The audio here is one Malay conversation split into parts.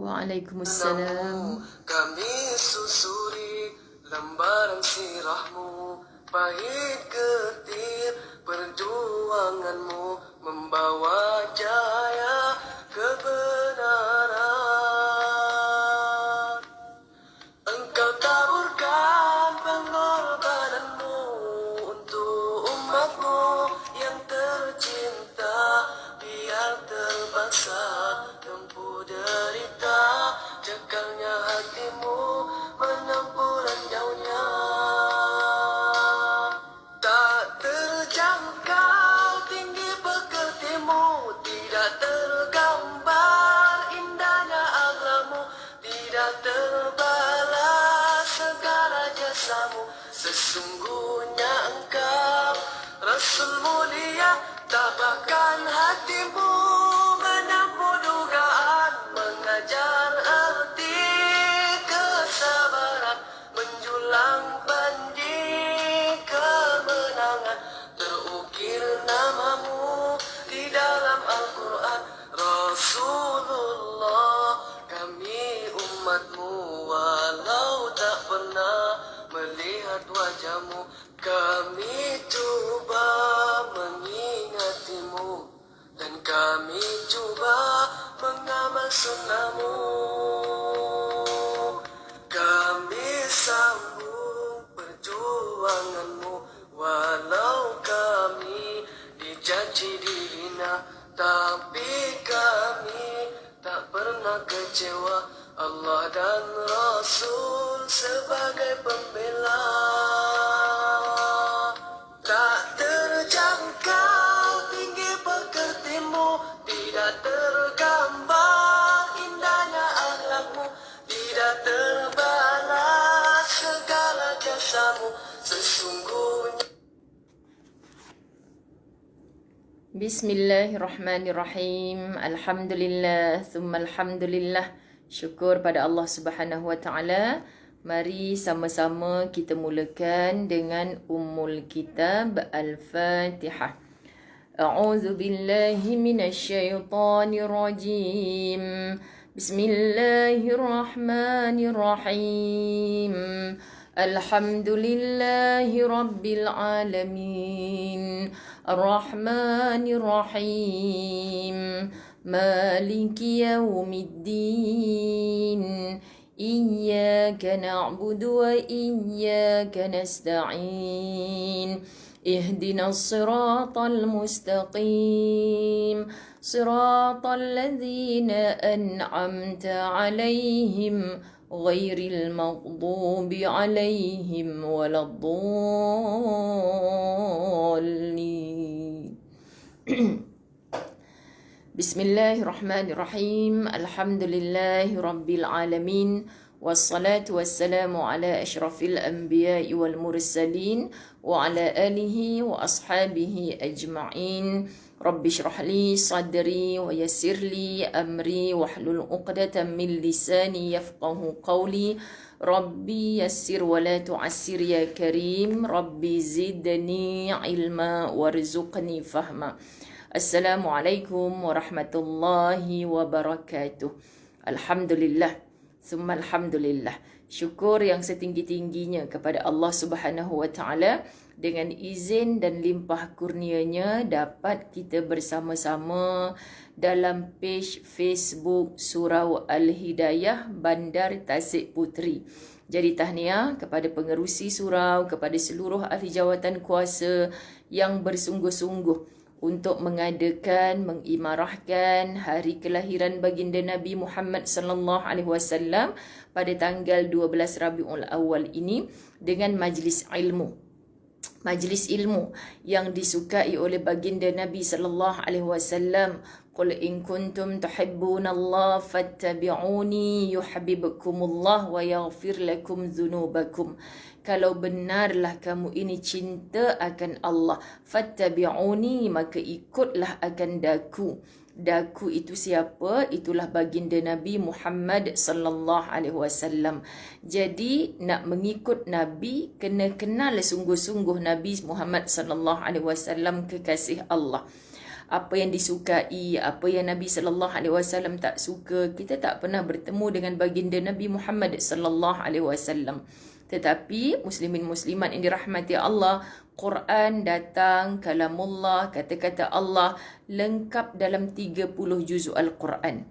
Waalaikumsalam. Kami susuri lembaran sirahmu, pahit getir perjuanganmu, membawa cahaya kebenaran. Engkau taburkan pengorbananmu untuk umatmu yang tercinta, biar terbaksa tempuh derita, cekalnya hatimu menempuh ranjaunya. Tak terjangkau tinggi pekertimu, tidak tergambar indahnya akhlakmu, tidak terbalas segala jasamu. Sesungguhnya engkau Rasul mulia, tabahkan hatimu menempuh dugaan, mengajar arti kesabaran, menjulang pandi kemenangan. Terukir namamu di dalam Al-Quran, Rasulullah, kami umatmu, walau tak pernah melihat wajahmu, kami cuba mengingatimu, dan kami cuba mengamal sunnahmu. Kami sambung perjuanganmu, walau kami dicaci dihina, tapi kami tak pernah kecewa. Allah dan Rasul sebagai pembela. Tak terjangkau tinggi pekertimu, tidak tergambar indahnya akhlakmu, tidak terbalas segala jasamu. Sesungguhnya Bismillahirrahmanirrahim. Alhamdulillah, thumma alhamdulillah. Syukur pada Allah Subhanahu wa taala. Mari sama-sama kita mulakan dengan Ummul Kitab Al-Fatihah. A'udzu billahi minasyaitonir rajim. Bismillahirrahmanirrahim. Alhamdulillahi rabbil alamin. Ar-Rahmanir Rahim. Maliki yaumiddin. Iyyaka na'budu wa iyyaka nasta'in. Ihdinas siratal mustaqim. Siratal ladzina an'amta 'alaihim ghairil maghdubi 'alaihim waladdallin. Bismillahirrahmanirrahim. Alhamdulillahi rabbil alamin. Wassalatu wassalamu ala ashrafil anbiya'i wal mursalin wa ala alihi wa ashabihi ajma'in. Rabbi shrah li sadri wa yassir li amri wahlul 'uqdatam min lisani yafqahu qawli. Rabbi yassir wa la tu'assir ya karim. Rabbi zidni ilma warzuqni fahma. Assalamualaikum warahmatullahi wabarakatuh. Alhamdulillah, summa alhamdulillah. Syukur yang setinggi-tingginya kepada Allah Subhanahu wa taala, dengan izin dan limpah kurnianya dapat kita bersama-sama dalam page Facebook Surau Al-Hidayah Bandar Tasik Puteri. Jadi tahniah kepada pengerusi surau, kepada seluruh ahli jawatan kuasa yang bersungguh-sungguh untuk mengadakan, mengimarahkan hari kelahiran baginda Nabi Muhammad sallallahu alaihi wasallam pada tanggal 12 Rabiul Awal ini dengan majlis ilmu. Majlis ilmu yang disukai oleh baginda Nabi sallallahu alaihi wasallam. Qul in kuntum tuhibbunallaha fattabi'uni yuhibbukumullah wa yaghfir lakum dzunubakum. Kalau benarlah kamu ini cinta akan Allah, fattabi'uni, maka ikutlah akan daku. Daku itu siapa? Itulah baginda Nabi Muhammad sallallahu alaihi wasallam. Jadi nak mengikut Nabi, kena kenal sungguh-sungguh Nabi Muhammad sallallahu alaihi wasallam, kekasih Allah. apa yang disukai, apa yang Nabi sallallahu alaihi wasallam tak suka. Kita tak pernah bertemu dengan baginda Nabi Muhammad sallallahu alaihi wasallam. Tetapi muslimin muslimat yang dirahmati Allah, Quran datang, kalamullah, kata-kata Allah lengkap dalam 30 juzuk Al-Quran.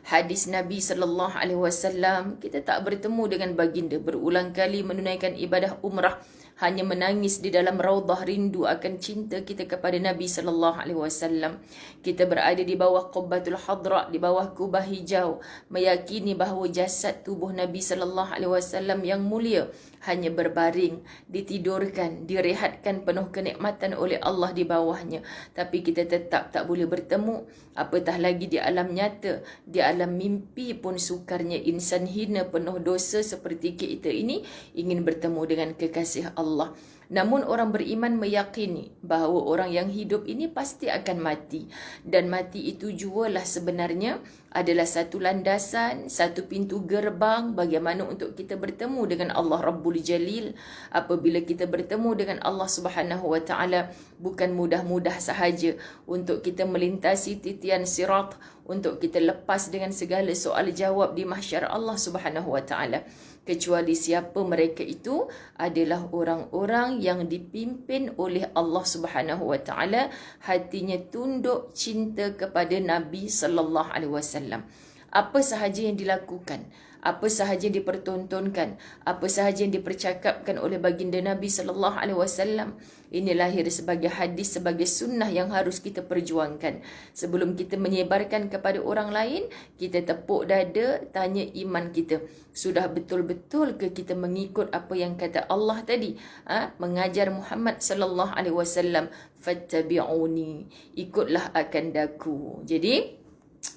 Hadis Nabi sallallahu alaihi wasallam, kita tak bertemu dengan baginda, berulang kali menunaikan ibadah umrah, hanya menangis di dalam raudhah rindu akan cinta kita kepada Nabi sallallahu alaihi wasallam. Kita berada di bawah Qubbatul Hadra, di bawah kubah hijau, meyakini bahawa jasad tubuh Nabi sallallahu alaihi wasallam yang mulia hanya berbaring, ditidurkan, direhatkan penuh kenikmatan oleh Allah di bawahnya. Tapi kita tetap tak boleh bertemu, apatah lagi di alam nyata, di alam mimpi pun sukarnya insan hina penuh dosa seperti kita ini ingin bertemu dengan kekasih Allah. Namun orang beriman meyakini bahawa orang yang hidup ini pasti akan mati. Dan mati itu jualah sebenarnya adalah satu landasan, satu pintu gerbang bagaimana untuk kita bertemu dengan Allah Rabbul Jalil. Apabila kita bertemu dengan Allah Subhanahu Wa Taala, bukan mudah-mudah sahaja untuk kita melintasi titian sirat, untuk kita lepas dengan segala soal jawab di mahsyar Allah Subhanahu Wa Taala. Kecuali siapa mereka itu adalah orang-orang yang dipimpin oleh Allah Subhanahu Wa Taala, hatinya tunduk cinta kepada Nabi sallallahu alaihi wasallam. Apa sahaja yang dilakukan, apa sahaja yang dipertontonkan, apa sahaja yang dipercakapkan oleh baginda Nabi sallallahu alaihi wasallam, ini lahir sebagai hadis, sebagai sunnah yang harus kita perjuangkan. Sebelum kita menyebarkan kepada orang lain, kita tepuk dada, tanya iman kita. Sudah betul-betul ke kita mengikut apa yang kata Allah tadi? Mengajar Muhammad sallallahu alaihi wasallam, fattabi'uni, ikutlah akan daku. Jadi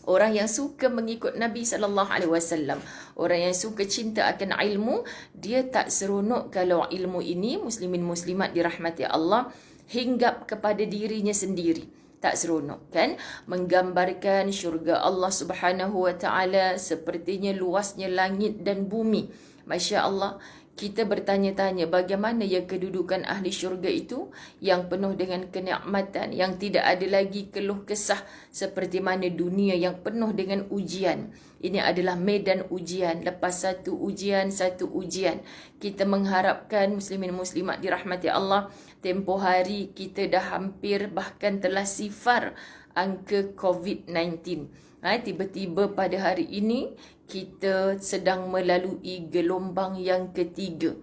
orang yang suka mengikut Nabi sallallahu alaihi wasallam, orang yang suka cinta akan ilmu, dia tak seronok kalau ilmu ini, muslimin muslimat dirahmati Allah, hinggap kepada dirinya sendiri. Tak seronok kan? Menggambarkan syurga Allah Subhanahu Wa Taala sepertinya luasnya langit dan bumi. Masya Allah. Kita bertanya-tanya bagaimana ya kedudukan ahli syurga itu yang penuh dengan kenikmatan, yang tidak ada lagi keluh kesah seperti mana dunia yang penuh dengan ujian. Ini adalah medan ujian, lepas satu ujian, satu ujian. Kita mengharapkan muslimin muslimat dirahmati Allah, tempoh hari kita dah hampir bahkan telah sifar angka COVID-19. Tiba-tiba pada hari ini kita sedang melalui gelombang yang ketiga.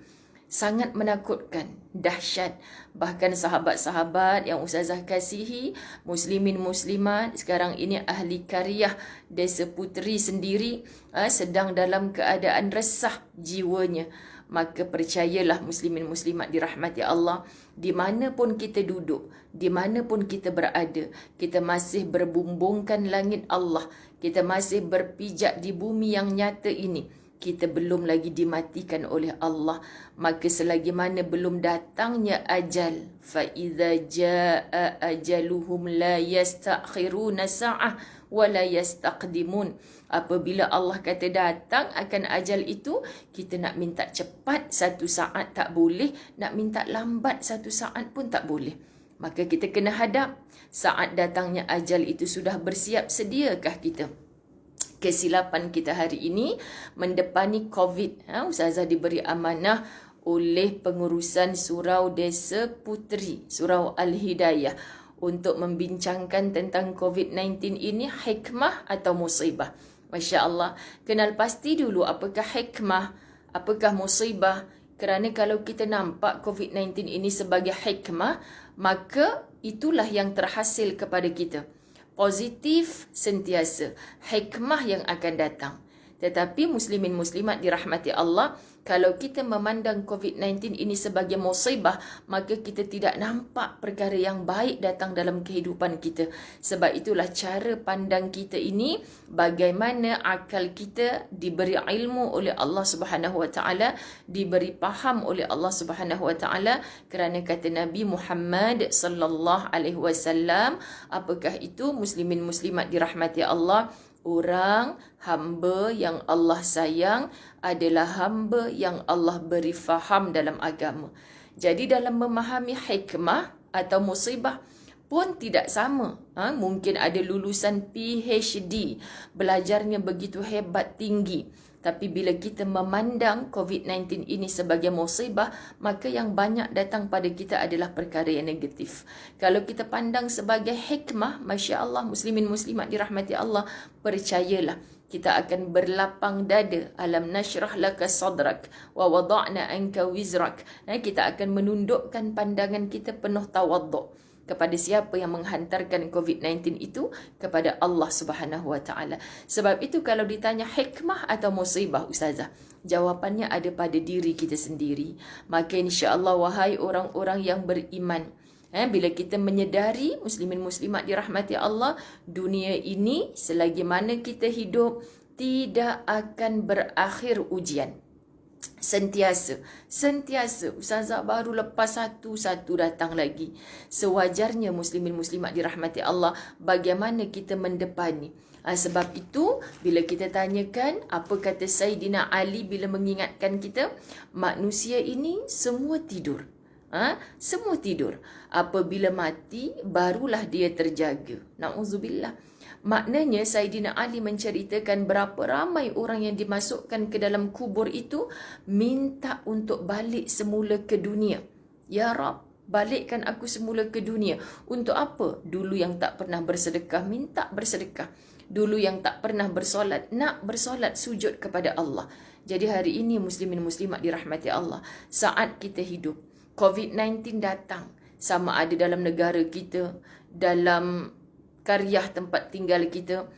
Sangat menakutkan, dahsyat. Bahkan sahabat-sahabat yang Ustazah kasihi, muslimin muslimat, sekarang ini ahli karyah Desa Puteri sendiri sedang dalam keadaan resah jiwanya. Maka percayalah muslimin muslimat dirahmati Allah, di mana pun kita duduk, di mana pun kita berada, kita masih berbumbungkan langit Allah, kita masih berpijak di bumi yang nyata ini, kita belum lagi dimatikan oleh Allah. Maka selagi mana belum datangnya ajal, fa iza jaa ajaluhum la yastakhiruna sa'ah wa la yastaqdimun. Apabila Allah kata datang akan ajal itu, kita nak minta cepat satu saat tak boleh, nak minta lambat satu saat pun tak boleh. Maka kita kena hadap saat datangnya ajal itu. Sudah bersiap sediakah kita? Kesilapan kita hari ini mendepani COVID. Ustazah diberi amanah oleh pengurusan Surau Desa Puteri, Surau Al-Hidayah, untuk membincangkan tentang COVID-19 ini, hikmah atau musibah. Masya Allah, kenal pasti dulu apakah hikmah, apakah musibah. Kerana kalau kita nampak COVID-19 ini sebagai hikmah, maka itulah yang terhasil kepada kita. Positif sentiasa, hikmah yang akan datang. Tetapi muslimin muslimat dirahmati Allah, kalau kita memandang COVID-19 ini sebagai musibah, maka kita tidak nampak perkara yang baik datang dalam kehidupan kita. Sebab itulah cara pandang kita ini, bagaimana akal kita diberi ilmu oleh Allah Subhanahu Wa Taala, diberi faham oleh Allah Subhanahu Wa Taala. Kerana kata Nabi Muhammad sallallahu alaihi wasallam, apakah itu muslimin muslimat dirahmati Allah? Orang hamba yang Allah sayang adalah hamba yang Allah beri faham dalam agama. Jadi dalam memahami hikmah atau musibah, pun tidak sama. Mungkin ada lulusan PhD, belajarnya begitu hebat, tinggi. Tapi bila kita memandang COVID-19 ini sebagai musibah, maka yang banyak datang pada kita adalah perkara yang negatif. Kalau kita pandang sebagai hikmah, Masya Allah, muslimin muslimat dirahmati Allah, percayalah, kita akan berlapang dada. Alam nashrah laka sadrak wa wada'na anka wizrak. Kita akan menundukkan pandangan kita penuh tawaduk kepada siapa yang menghantarkan COVID-19 itu, kepada Allah Subhanahu Wa Taala. Sebab itu kalau ditanya hikmah atau musibah, Ustazah, jawapannya ada pada diri kita sendiri. Maka insya-Allah, wahai orang-orang yang beriman, bila kita menyedari, muslimin muslimat dirahmati Allah, dunia ini selagi mana kita hidup tidak akan berakhir ujian. Sentiasa Ustazah, baru lepas satu datang lagi. Sewajarnya muslimin muslimat dirahmati Allah, bagaimana kita mendepani. Sebab itu bila kita tanyakan apa kata Sayyidina Ali bila mengingatkan kita, manusia ini semua tidur. Semua tidur. Apabila mati barulah dia terjaga. Na'udzubillah. Maknanya Sayyidina Ali menceritakan berapa ramai orang yang dimasukkan ke dalam kubur itu minta untuk balik semula ke dunia. Ya Rab, balikkan aku semula ke dunia. Untuk apa? Dulu yang tak pernah bersedekah, minta bersedekah. Dulu yang tak pernah bersolat, nak bersolat, sujud kepada Allah. Jadi hari ini muslimin muslimat dirahmati Allah, saat kita hidup, COVID-19 datang, sama ada dalam negara kita, dalam karyah tempat tinggal kita,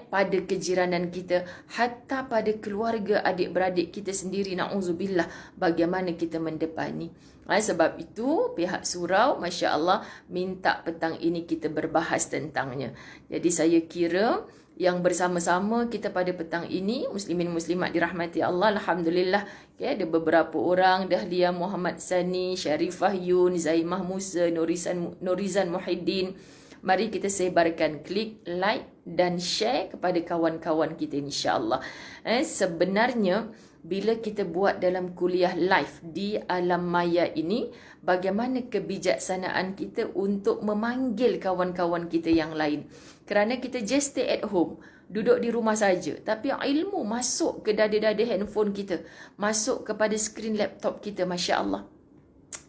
pada kejiranan kita, hatta pada keluarga adik-beradik kita sendiri, na'udzubillah, bagaimana kita mendepani. Sebab itu pihak surau, Masya Allah, minta petang ini kita berbahas tentangnya. Jadi saya kira yang bersama-sama kita pada petang ini, muslimin muslimat dirahmati Allah, alhamdulillah, ada beberapa orang, Dahlia Muhammad Sani, Syarifah Yun, Zaimah Musa, Norizan Muhyiddin. Mari kita sebarkan, klik like dan share kepada kawan-kawan kita, insya-Allah. Sebenarnya bila kita buat dalam kuliah live di alam maya ini, bagaimana kebijaksanaan kita untuk memanggil kawan-kawan kita yang lain. Kerana kita just stay at home, duduk di rumah saja, tapi ilmu masuk ke dada-dada handphone kita, masuk kepada skrin laptop kita, masya-Allah.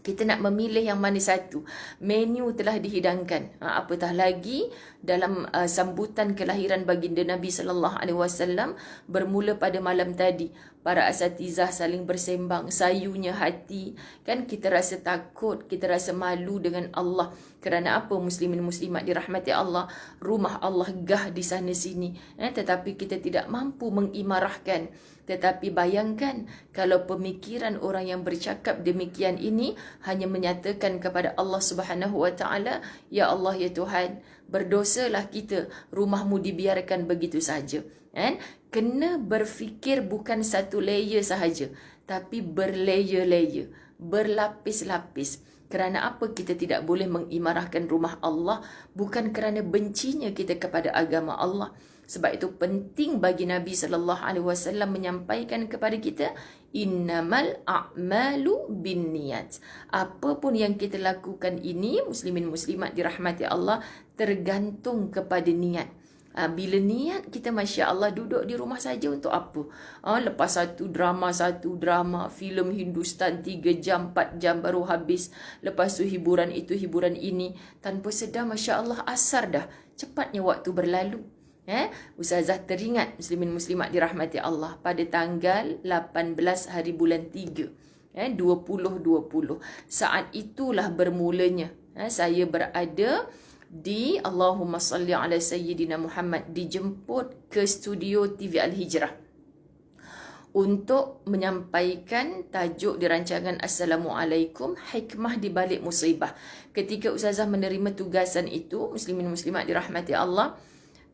Kita nak memilih yang mana satu. Menu telah dihidangkan. Apatah lagi dalam sambutan kelahiran baginda Nabi sallallahu alaihi wasallam, bermula pada malam tadi, para asatizah saling bersembang, sayunya hati. Kan kita rasa takut, kita rasa malu dengan Allah. Kerana apa, muslimin muslimat dirahmati Allah? Rumah Allah gah di sana sini. Tetapi kita tidak mampu mengimarahkan. Tetapi bayangkan kalau pemikiran orang yang bercakap demikian ini hanya menyatakan kepada Allah Subhanahu Wa Taala, ya Allah, ya Tuhan, berdosalah kita, rumahmu dibiarkan begitu saja. Kena berfikir bukan satu layer sahaja, tapi berlayer-layer, berlapis-lapis. Kerana apa kita tidak boleh mengimarahkan rumah Allah? Bukan kerana bencinya kita kepada agama Allah. Sebab itu penting bagi Nabi sallallahu alaihi wasallam menyampaikan kepada kita, innamal a'malu binniyat. Apa pun yang kita lakukan ini, muslimin muslimat dirahmati Allah, tergantung kepada niat. Bila niat kita, Masya Allah, duduk di rumah saja untuk apa? Lepas satu drama, filem Hindustan 3 jam, 4 jam baru habis. Lepas tu hiburan itu, hiburan ini. Tanpa sedar, Masya Allah, asar dah. Cepatnya waktu berlalu. Ustazah teringat, muslimin muslimat dirahmati Allah, pada tanggal 18 hari bulan 3, 2020. Saat itulah bermulanya saya berada di Allahumma salli ala Sayyidina Muhammad, dijemput ke studio TV Al-Hijrah untuk menyampaikan tajuk di rancangan Assalamualaikum, hikmah di balik musibah. Ketika Ustazah menerima tugasan itu, muslimin muslimat dirahmati Allah,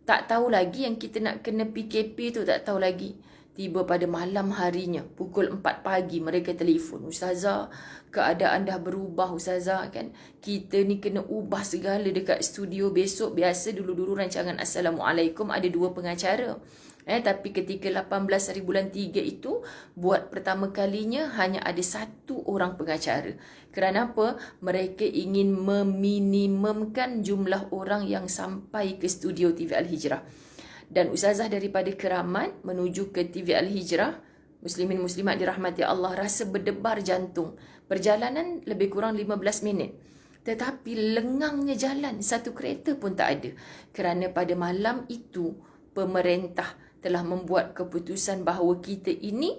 tak tahu lagi yang kita nak kena PKP tu, tak tahu lagi. Tiba pada malam harinya, pukul 4 pagi, mereka telefon, Ustazah, keadaan dah berubah, Ustazah, kan. Kita ni kena ubah segala dekat studio besok. Biasa dulu-dulu rancangan Assalamualaikum ada 2 pengacara. Tapi ketika 18 hari bulan 3 itu, buat pertama kalinya hanya ada 1 orang pengacara. Kerana apa? Mereka ingin meminimumkan jumlah orang yang sampai ke studio TV Al-Hijrah. Dan ustazah daripada Keramat menuju ke TV Al-Hijrah, muslimin muslimat dirahmati Allah, rasa berdebar jantung. Perjalanan lebih kurang 15 minit. Tetapi lengangnya jalan, 1 kereta pun tak ada. Kerana pada malam itu, pemerintah telah membuat keputusan bahawa kita ini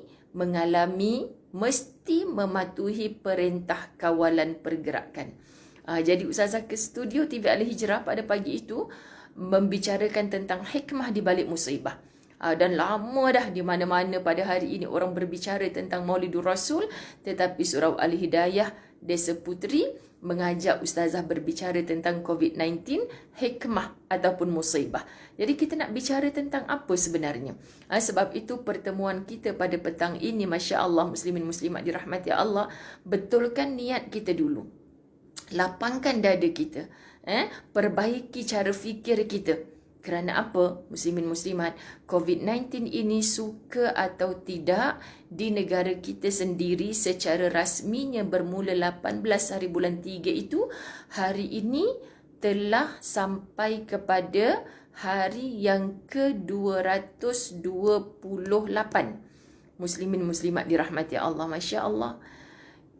mesti mematuhi perintah kawalan pergerakan. Jadi ustazah ke studio TV Al-Hijrah pada pagi itu membicarakan tentang hikmah di balik musibah. Dan lama dah di mana-mana pada hari ini orang berbicara tentang Maulidur Rasul, tetapi surau Al-Hidayah Desa Puteri mengajak ustazah berbicara tentang COVID-19, hikmah ataupun musibah. Jadi kita nak bicara tentang apa sebenarnya? Sebab itu pertemuan kita pada petang ini, Masya Allah, muslimin muslimat dirahmati Allah, betulkan niat kita dulu. Lapangkan dada kita. Perbaiki cara fikir kita. Kerana apa? Muslimin muslimat, COVID-19 ini suka atau tidak, di negara kita sendiri secara rasminya bermula 18 hari bulan 3 itu, hari ini telah sampai kepada hari yang ke-228. Muslimin muslimat dirahmati Allah, Masya Allah.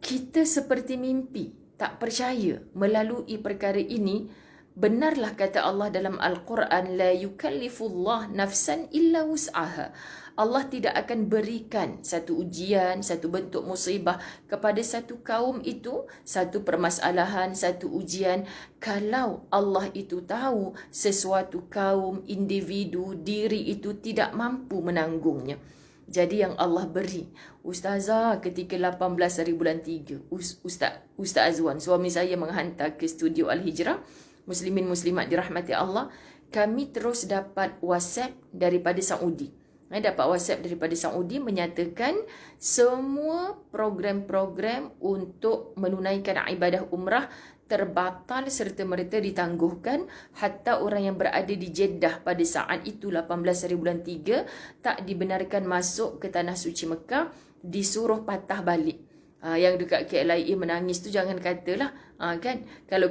Kita seperti mimpi, tak percaya melalui perkara ini. Benarlah kata Allah dalam Al-Quran, la yukallifullah nafsan illa wus'aha. Allah tidak akan berikan satu ujian, satu bentuk musibah kepada satu kaum itu, satu permasalahan, satu ujian, kalau Allah itu tahu sesuatu kaum, individu, diri itu tidak mampu menanggungnya. Jadi yang Allah beri, ustazah ketika 18 hari bulan 3, Ustaz Azwan, suami saya menghantar ke studio Al-Hijrah, muslimin muslimat dirahmati Allah, kami terus dapat WhatsApp daripada Saudi. Dapat WhatsApp daripada Saudi menyatakan semua program-program untuk menunaikan ibadah umrah terbatal serta-merta ditangguhkan. Hatta orang yang berada di Jeddah pada saat itu 18 hari bulan 3 tak dibenarkan masuk ke tanah suci Mekah, disuruh patah balik. Yang dekat KLIA menangis tu jangan katalah, kan, kalau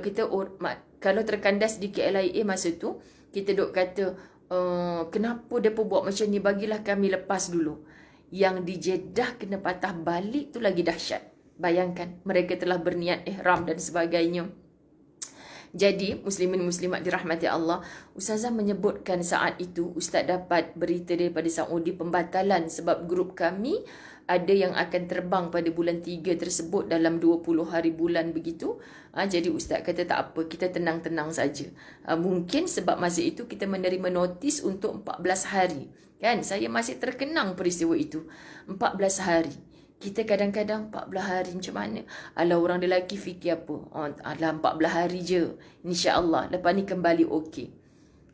terkandas di KLIA masa tu, kita duk kata, kenapa mereka buat macam ni, bagilah kami lepas dulu. Yang di Jeddah kena patah balik tu lagi dahsyat. Bayangkan, mereka telah berniat ihram dan sebagainya. Jadi, muslimin muslimat dirahmati Allah, ustazah menyebutkan saat itu, ustaz dapat berita daripada Saudi pembatalan sebab grup kami ada yang akan terbang pada bulan 3 tersebut dalam 20 hari bulan begitu. Jadi ustaz kata tak apa, kita tenang-tenang saja. Mungkin sebab masa itu kita menerima notis untuk 14 hari. Kan, saya masih terkenang peristiwa itu. 14 hari. Kita kadang-kadang 14 hari macam mana? Alah, orang lelaki fikir apa? Alah, 14 hari je. InsyaAllah, lepas ni kembali okey.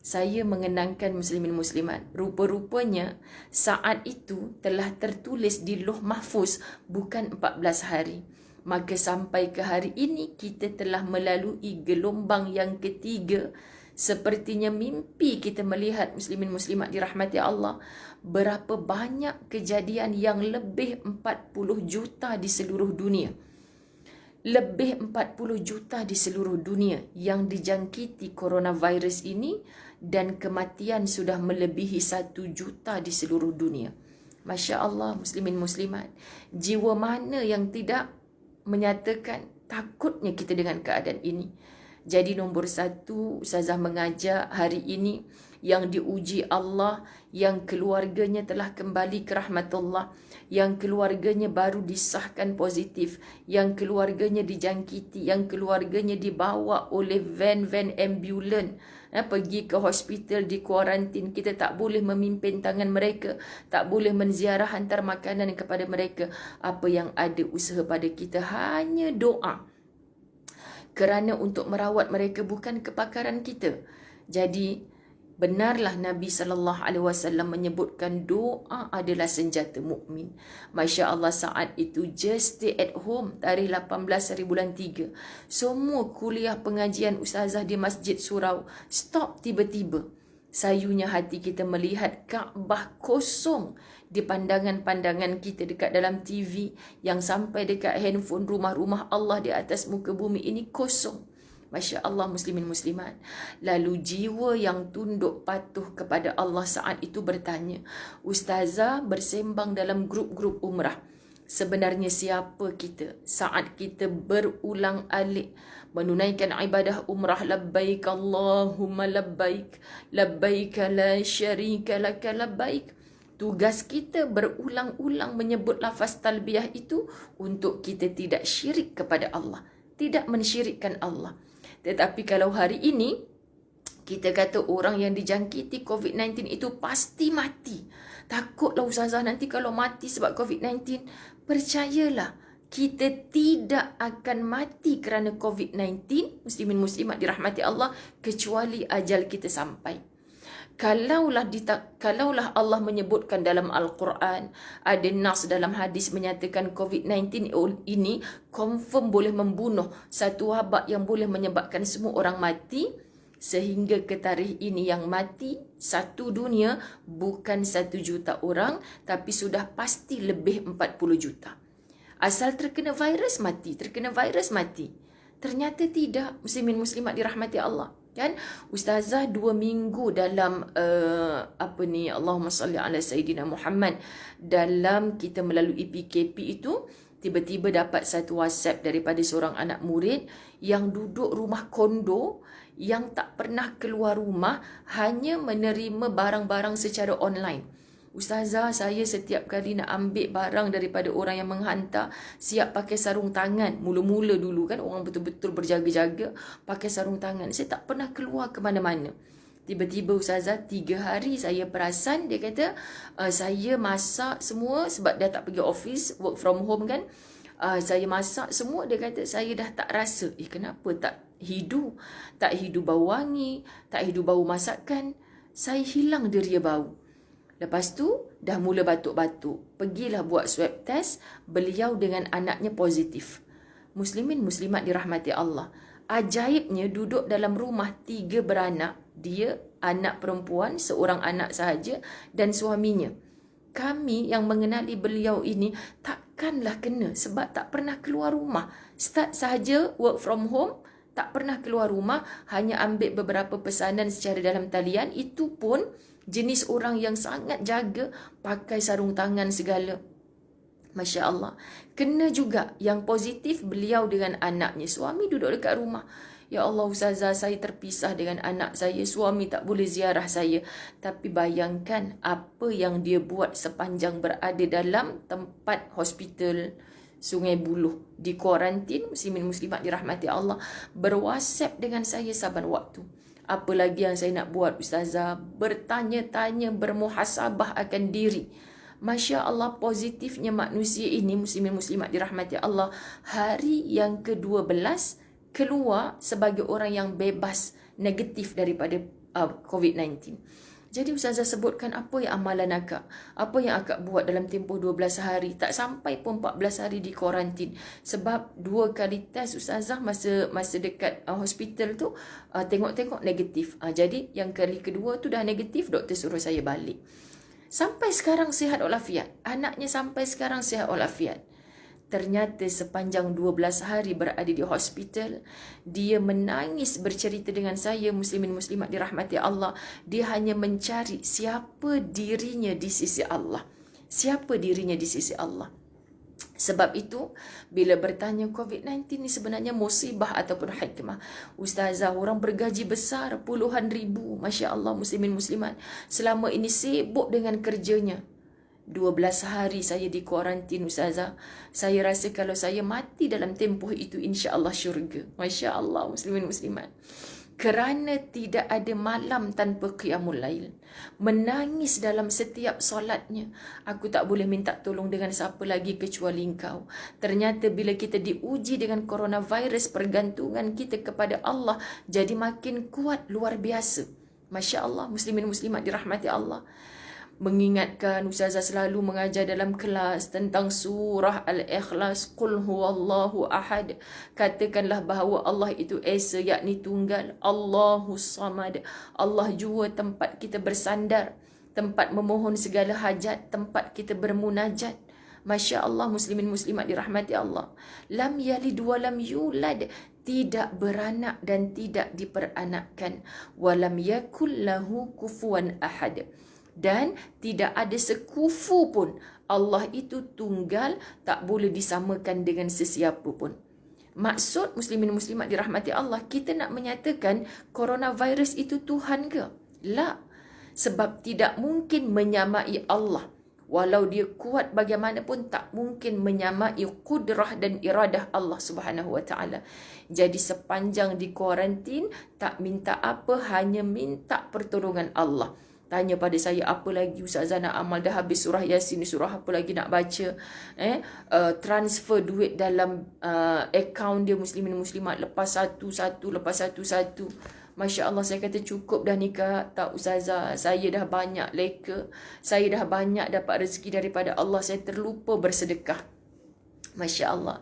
Saya mengenangkan muslimin muslimat, rupa-rupanya saat itu telah tertulis di Lauh Mahfuz bukan 14 hari. Maka sampai ke hari ini kita telah melalui gelombang yang ketiga. Sepertinya mimpi kita melihat, muslimin muslimat dirahmati Allah, berapa banyak kejadian yang lebih 40 juta di seluruh dunia. Lebih 40 juta di seluruh dunia yang dijangkiti coronavirus ini, dan kematian sudah melebihi 1 juta di seluruh dunia. Masya Allah, muslimin muslimat. Jiwa mana yang tidak menyatakan takutnya kita dengan keadaan ini? Jadi nombor 1, ustazah mengajak hari ini yang diuji Allah, yang keluarganya telah kembali ke rahmatullah, yang keluarganya baru disahkan positif, yang keluarganya dijangkiti, yang keluarganya dibawa oleh van-van ambulan pergi ke hospital, di kuarantin. Kita tak boleh memimpin tangan mereka, tak boleh menziarah, hantar makanan kepada mereka. Apa yang ada usaha pada kita hanya doa. Kerana untuk merawat mereka bukan kepakaran kita. Jadi benarlah Nabi SAW menyebutkan doa adalah senjata mukmin. Masya Allah, saat itu just stay at home, tarikh 18 hari bulan 3. Semua kuliah pengajian ustazah di Masjid Surau stop tiba-tiba. Sayunya hati kita melihat Kaabah kosong di pandangan-pandangan kita dekat dalam TV, yang sampai dekat handphone, rumah-rumah Allah di atas muka bumi ini kosong. Masya Allah, muslimin muslimat. Lalu jiwa yang tunduk patuh kepada Allah saat itu bertanya, Ustazah bersembang dalam grup-grup umrah, sebenarnya siapa kita saat kita berulang alik menunaikan ibadah umrah? Labbaik Allahumma labbaik, labbaik la syarika laka labbaik. Tugas kita berulang-ulang menyebut lafaz talbiyah itu untuk kita tidak syirik kepada Allah, tidak mensyirikkan Allah. Tetapi kalau hari ini kita kata orang yang dijangkiti COVID-19 itu pasti mati, takutlah Ustazah nanti kalau mati sebab COVID-19. Percayalah, kita tidak akan mati kerana COVID-19, muslimin muslimat dirahmati Allah, kecuali ajal kita sampai. Kalaulah Allah menyebutkan dalam Al-Quran, ada nas dalam hadis menyatakan COVID-19 ini confirm boleh membunuh, satu wabak yang boleh menyebabkan semua orang mati, sehingga ke tarikh ini yang mati satu dunia bukan 1 juta orang, tapi sudah pasti lebih 40 juta. Asal terkena virus mati, terkena virus mati. Ternyata tidak, muslimin muslimat dirahmati Allah. Kan Ustazah 2 minggu dalam Allahumma salli ala Sayyidina Muhammad, dalam kita melalui PKP itu, tiba-tiba dapat satu WhatsApp daripada seorang anak murid yang duduk rumah kondo, yang tak pernah keluar rumah, hanya menerima barang-barang secara online. Ustazah, saya setiap kali nak ambil barang daripada orang yang menghantar, siap pakai sarung tangan. Mula-mula dulu kan orang betul-betul berjaga-jaga pakai sarung tangan. Saya tak pernah keluar ke mana-mana. Tiba-tiba Ustazah 3 hari saya perasan, dia kata saya masak semua sebab dah tak pergi office, work from home kan. Saya masak semua, dia kata saya dah tak rasa. Kenapa tak hidu? Tak hidu bau wangi, tak hidu bau masakan. Saya hilang deria bau. Lepas tu dah mula batuk-batuk. Pergilah buat swab test, beliau dengan anaknya positif. Muslimin muslimat dirahmati Allah. Ajaibnya duduk dalam rumah 3 beranak. Dia, anak perempuan, seorang anak sahaja dan suaminya. Kami yang mengenali beliau ini takkanlah kena sebab tak pernah keluar rumah. Start sahaja work from home, tak pernah keluar rumah, hanya ambil beberapa pesanan secara dalam talian. Itu pun jenis orang yang sangat jaga, pakai sarung tangan segala. Masya Allah. Kena juga yang positif beliau dengan anaknya. Suami duduk dekat rumah. Ya Allah Ustazah, saya terpisah dengan anak saya. Suami tak boleh ziarah saya. Tapi bayangkan apa yang dia buat sepanjang berada dalam tempat hospital Sungai Buloh. Di kuarantin, muslimin muslimat dirahmati Allah. Berwhatsapp dengan saya saban waktu. Apa lagi yang saya nak buat Ustazah? Bertanya-tanya, bermuhasabah akan diri. Masya Allah, positifnya manusia ini, muslimin muslimat dirahmati Allah, hari yang ke-12 keluar sebagai orang yang bebas negatif daripada COVID-19. Jadi Ustazah sebutkan apa yang amalan akak, apa yang akak buat dalam tempoh 12 hari, tak sampai pun 14 hari di kuarantin. Sebab 2 kali test Ustazah masa dekat hospital tu, tengok-tengok negatif. Jadi yang kali kedua tu dah negatif, doktor suruh saya balik. Sampai sekarang sihat walafiat. Anaknya sampai sekarang sihat walafiat. Ternyata sepanjang 12 hari berada di hospital, dia menangis bercerita dengan saya, muslimin muslimat dirahmati Allah. Dia hanya mencari siapa dirinya di sisi Allah. Siapa dirinya di sisi Allah. Sebab itu, bila bertanya COVID-19 ni sebenarnya musibah ataupun hikmah. Ustazah, orang bergaji besar puluhan ribu, Masya Allah, muslimin muslimat, selama ini sibuk dengan kerjanya. 12 hari saya di kuarantin Ustazah. Saya rasa kalau saya mati dalam tempoh itu, insya Allah syurga. Masya Allah, muslimin muslimat. Kerana tidak ada malam tanpa qiyamul lail. Menangis dalam setiap solatnya. Aku tak boleh minta tolong dengan siapa lagi kecuali engkau. Ternyata bila kita diuji dengan coronavirus, pergantungan kita kepada Allah jadi makin kuat luar biasa. Masya Allah, muslimin muslimat dirahmati Allah. mengingatkan, ustazah selalu mengajar dalam kelas tentang surah Al-Ikhlas, Qul huwallahu ahad. Katakanlah bahawa Allah itu esa, yakni tunggal, Allahus samad. Allah jua tempat kita bersandar, tempat memohon segala hajat, tempat kita bermunajat. Masya Allah, muslimin muslimat dirahmati Allah. Lam yalid wa lam yulad, tidak beranak dan tidak diperanakkan. Walam yakul lahu kufuwan ahad, dan tidak ada sekufu pun. Allah itu tunggal, tak boleh disamakan dengan sesiapa pun. Maksud muslimin muslimat dirahmati Allah, kita nak menyatakan coronavirus itu Tuhan ke? La. Sebab tidak mungkin menyamai Allah. Walau dia kuat bagaimanapun, tak mungkin menyamai kudrah dan iradah Allah Subhanahu wa taala. Jadi sepanjang di kuarantin, tak minta apa, hanya minta pertolongan Allah. Tanya pada saya, apa lagi ustazah nak amal? Dah habis surah Yasin, surah apa lagi nak baca? Transfer duit dalam akaun dia, muslimin muslimat, lepas satu lepas satu. Masya Allah, saya kata cukup dah nikah. Tak ustazah, saya dah banyak leka, saya dah banyak dapat rezeki daripada Allah, saya terlupa bersedekah. Masya Allah.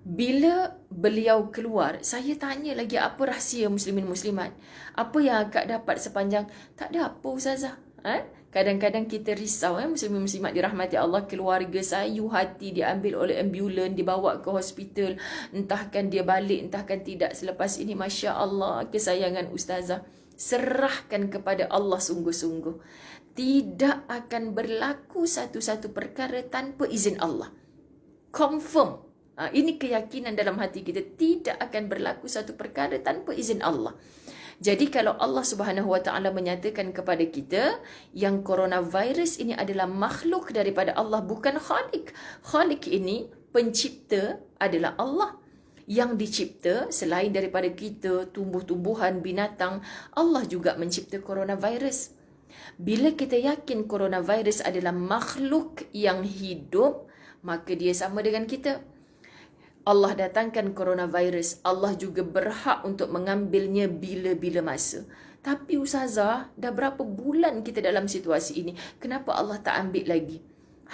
Bila beliau keluar, saya tanya lagi, apa rahsia muslimin muslimat? Apa yang akak dapat sepanjang? Tak ada apa ustazah. Kadang-kadang kita risau, muslimin muslimat dirahmati Allah, keluarga sayu hati diambil oleh ambulan, dibawa ke hospital, entahkan dia balik, entahkan tidak selepas ini. Masya Allah, kesayangan ustazah, serahkan kepada Allah sungguh-sungguh. Tidak akan berlaku satu-satu perkara tanpa izin Allah. Confirm. Ini keyakinan dalam hati kita, tidak akan berlaku satu perkara tanpa izin Allah. Jadi kalau Allah Subhanahu wa taala menyatakan kepada kita yang coronavirus ini adalah makhluk daripada Allah, bukan khalik. Khalik ini, pencipta, adalah Allah. Yang dicipta selain daripada kita, tumbuh-tumbuhan, binatang, Allah juga mencipta coronavirus. Bila kita yakin coronavirus adalah makhluk yang hidup, maka dia sama dengan kita. Allah datangkan coronavirus, Allah juga berhak untuk mengambilnya bila-bila masa. Tapi ustazah, dah berapa bulan kita dalam situasi ini, kenapa Allah tak ambil lagi?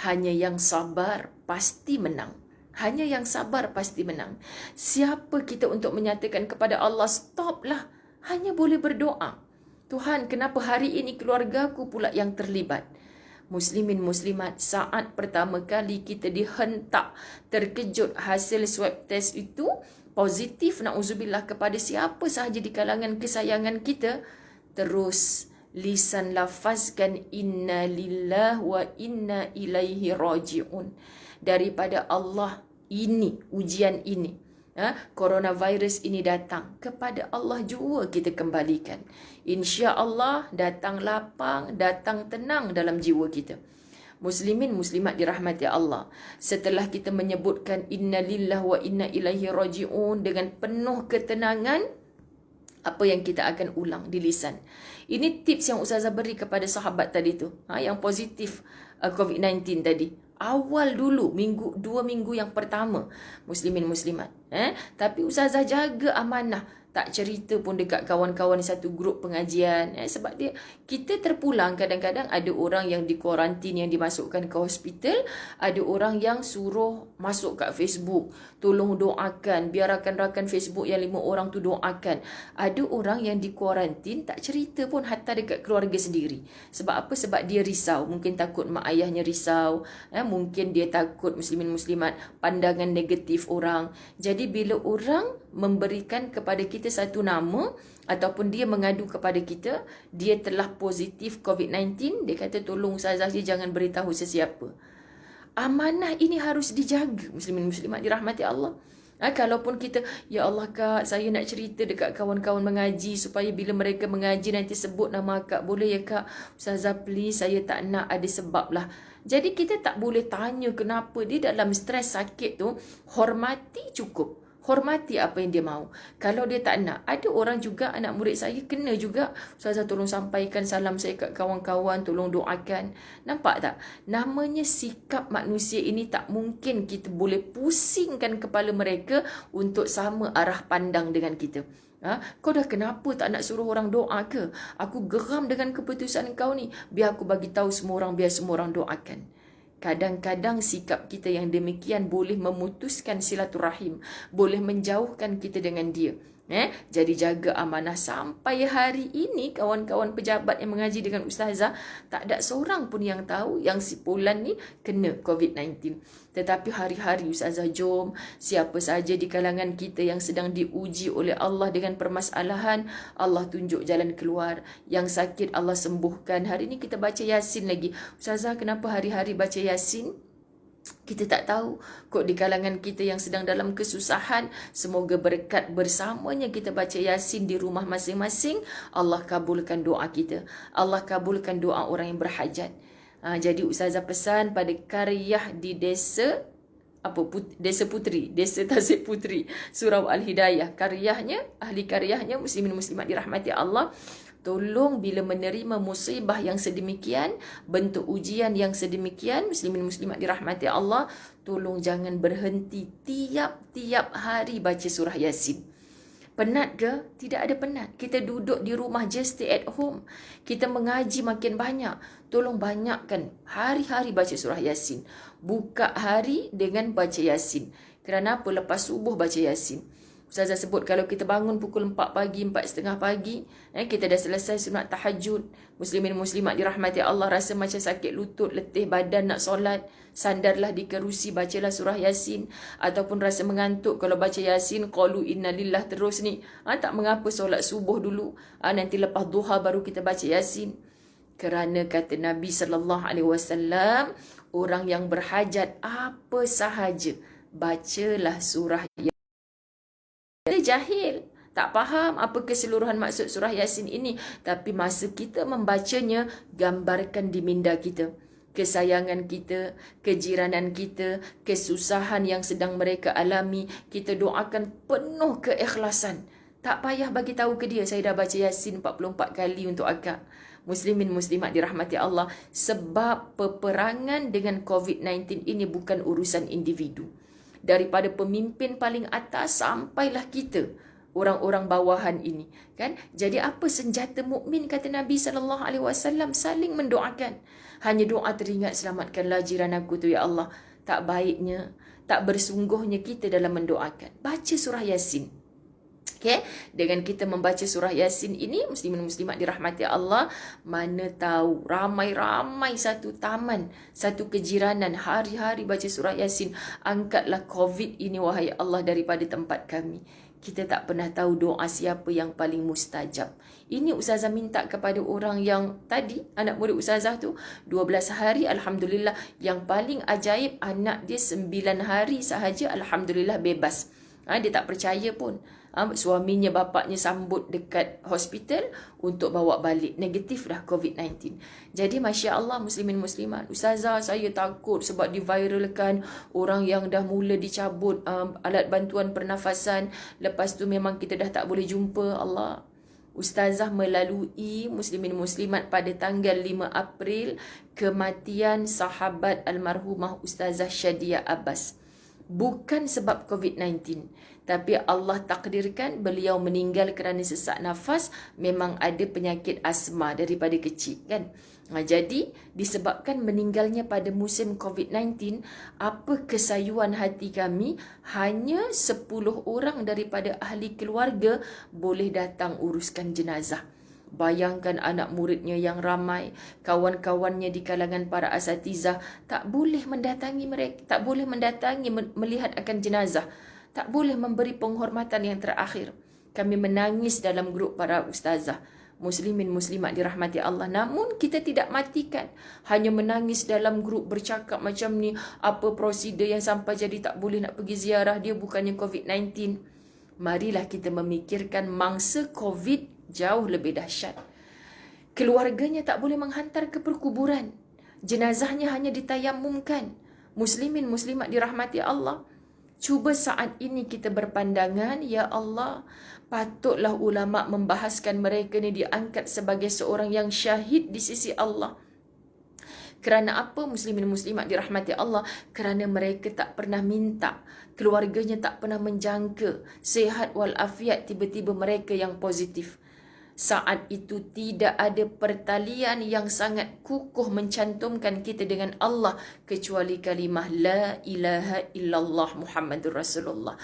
Hanya yang sabar pasti menang. Hanya yang sabar pasti menang. Siapa kita untuk menyatakan kepada Allah, stoplah? Hanya boleh berdoa. Tuhan, kenapa hari ini keluargaku pula yang terlibat? Muslimin muslimat, saat pertama kali kita dihentak, terkejut hasil swab test itu positif, na'udzubillah, kepada siapa sahaja di kalangan kesayangan kita, terus lisan lafazkan inna lillah wa inna ilaihi raji'un. Daripada Allah ini, ujian ini, coronavirus ini datang, kepada Allah jua kita kembalikan. Insya Allah datang lapang, datang tenang dalam jiwa kita. Muslimin muslimat dirahmati Allah, setelah kita menyebutkan inna lillah wa inna ilaihi raji'un dengan penuh ketenangan, apa yang kita akan ulang di lisan? Ini tips yang ustazah beri kepada sahabat tadi tu, yang positif COVID-19 tadi. Awal dulu, 2 minggu yang pertama, muslimin muslimat. Tapi ustazah jaga amanah. Tak cerita pun dekat kawan-kawan satu grup pengajian. Sebab kita terpulang, kadang-kadang ada orang yang di kuarantin, yang dimasukkan ke hospital. Ada orang yang suruh masuk kat Facebook, tolong doakan, biar rakan-rakan Facebook yang 5 orang tu doakan. Ada orang yang di kuarantin, tak cerita pun hatta dekat keluarga sendiri. Sebab apa? Sebab dia risau. Mungkin takut mak ayahnya risau. Mungkin dia takut, muslimin muslimat, pandangan negatif orang. Jadi bila orang memberikan kepada kita satu nama, ataupun dia mengadu kepada kita, dia telah positif COVID-19, dia kata tolong ustazah jangan beritahu sesiapa. Amanah ini harus dijaga, muslimin muslimat dirahmati Allah. Kalaupun kita, ya Allah kak, saya nak cerita dekat kawan-kawan mengaji, supaya bila mereka mengaji nanti sebut nama kak, boleh ya kak? Ustazah please, saya tak nak, ada sebab lah. Jadi kita tak boleh tanya kenapa dia dalam stres sakit tu. Hormati cukup. Hormati apa yang dia mahu. Kalau dia tak nak, ada orang juga, anak murid saya kena juga. Ustazah tolong sampaikan salam saya kat kawan-kawan, tolong doakan. Nampak tak? Namanya sikap manusia ini tak mungkin kita boleh pusingkan kepala mereka untuk sama arah pandang dengan kita. Kau dah kenapa tak nak suruh orang doa ke? Aku geram dengan keputusan kau ni. Biar aku bagi tahu semua orang, biar semua orang doakan. Kadang-kadang sikap kita yang demikian boleh memutuskan silaturahim, boleh menjauhkan kita dengan dia. Jadi jaga amanah. Sampai hari ini kawan-kawan pejabat yang mengaji dengan ustazah, tak ada seorang pun yang tahu yang si Fulan ni kena COVID-19. Tetapi hari-hari ustazah jom, siapa saja di kalangan kita yang sedang diuji oleh Allah dengan permasalahan, Allah tunjuk jalan keluar. Yang sakit Allah sembuhkan. Hari ini kita baca Yasin lagi. Ustazah, kenapa hari-hari baca Yasin? Kita tak tahu. Kok di kalangan kita yang sedang dalam kesusahan, semoga berkat bersamanya kita baca Yasin di rumah masing-masing, Allah kabulkan doa kita. Allah kabulkan doa orang yang berhajat. Jadi ustazah pesan pada Qaryah di desa Desa Puteri, Desa Tasik Puteri, Surau Al-Hidayah. Ahli karyahnya muslimin muslimat dirahmati Allah. Tolong bila menerima musibah yang sedemikian, bentuk ujian yang sedemikian, muslimin muslimat dirahmati Allah, tolong jangan berhenti tiap-tiap hari baca surah Yasin. Penat ke? Tidak ada penat. Kita duduk di rumah je, stay at home. Kita mengaji makin banyak. Tolong banyakkan hari-hari baca surah Yasin. Buka hari dengan baca Yasin. Kerana apa? Lepas subuh baca Yasin. Ustazah sebut kalau kita bangun pukul 4 pagi, 4:30 pagi, kita dah selesai sunat tahajud. Muslimin muslimat dirahmati Allah, rasa macam sakit lutut, letih badan nak solat, sandarlah di kerusi, bacalah surah Yasin. Ataupun rasa mengantuk, kalau baca Yasin, qalu innalillah terus ni. Tak mengapa solat subuh dulu. Nanti lepas duha baru kita baca Yasin. Kerana kata Nabi SAW, orang yang berhajat apa sahaja, bacalah surah Yasin. Kita jahil, tak faham apa keseluruhan maksud surah Yasin ini. Tapi masa kita membacanya, gambarkan di minda kita kesayangan kita, kejiranan kita, kesusahan yang sedang mereka alami. Kita doakan penuh keikhlasan. Tak payah bagi tahu ke dia, saya dah baca Yasin 44 kali untuk akak. Muslimin muslimat dirahmati Allah. Sebab peperangan dengan COVID-19 ini bukan urusan individu. Daripada pemimpin paling atas sampailah kita, orang-orang bawahan ini, kan? Jadi apa senjata mukmin kata Nabi SAW? Saling mendoakan. Hanya doa teringat, selamatkanlah jiran aku tu ya Allah. Tak baiknya, tak bersungguhnya kita dalam mendoakan. Baca surah Yasin. Okay? Dengan kita membaca surah Yasin ini, muslimin muslimat dirahmati Allah, mana tahu ramai-ramai satu taman, satu kejiranan hari-hari baca surah Yasin. Angkatlah COVID ini wahai Allah daripada tempat kami. Kita tak pernah tahu doa siapa yang paling mustajab. Ini ustazah minta kepada orang yang tadi, anak murid ustazah tu 12 hari, alhamdulillah. Yang paling ajaib, anak dia 9 hari sahaja, alhamdulillah bebas. Dia tak percaya pun. Suaminya, bapaknya sambut dekat hospital untuk bawa balik. Negatif dah COVID-19. Jadi Masya Allah muslimin muslimat. Ustazah, saya takut sebab diviralkan. Orang yang dah mula dicabut alat bantuan pernafasan. Lepas tu memang kita dah tak boleh jumpa. Allah. Ustazah melalui muslimin muslimat pada tanggal 5 April kematian sahabat almarhumah Ustazah Syadia Abbas. Bukan sebab COVID-19, tapi Allah takdirkan beliau meninggal kerana sesak nafas. Memang ada penyakit asma daripada kecil, kan? Jadi disebabkan meninggalnya pada musim COVID-19, apa kesayuan hati kami, hanya 10 orang daripada ahli keluarga boleh datang uruskan jenazah. Bayangkan anak muridnya yang ramai, kawan-kawannya di kalangan para asatizah tak boleh mendatangi mereka, tak boleh mendatangi melihat akan jenazah, tak boleh memberi penghormatan yang terakhir. Kami menangis dalam grup para ustazah. Muslimin muslimat dirahmati Allah. Namun kita tidak matikan, hanya menangis dalam grup, bercakap macam ni, apa prosedur yang sampai jadi tak boleh nak pergi ziarah dia, bukannya COVID-19. Marilah kita memikirkan mangsa COVID jauh lebih dahsyat. Keluarganya tak boleh menghantar ke perkuburan. Jenazahnya hanya ditayamumkan. Muslimin muslimat dirahmati Allah. Cuba saat ini kita berpandangan, ya Allah, patutlah ulama membahaskan mereka ni diangkat sebagai seorang yang syahid di sisi Allah. Kerana apa muslimin muslimat dirahmati Allah? Kerana mereka tak pernah minta, keluarganya tak pernah menjangka sihat walafiat, tiba-tiba mereka yang positif. Saat itu tidak ada pertalian yang sangat kukuh mencantumkan kita dengan Allah kecuali kalimah La ilaha illallah Muhammadur Rasulullah.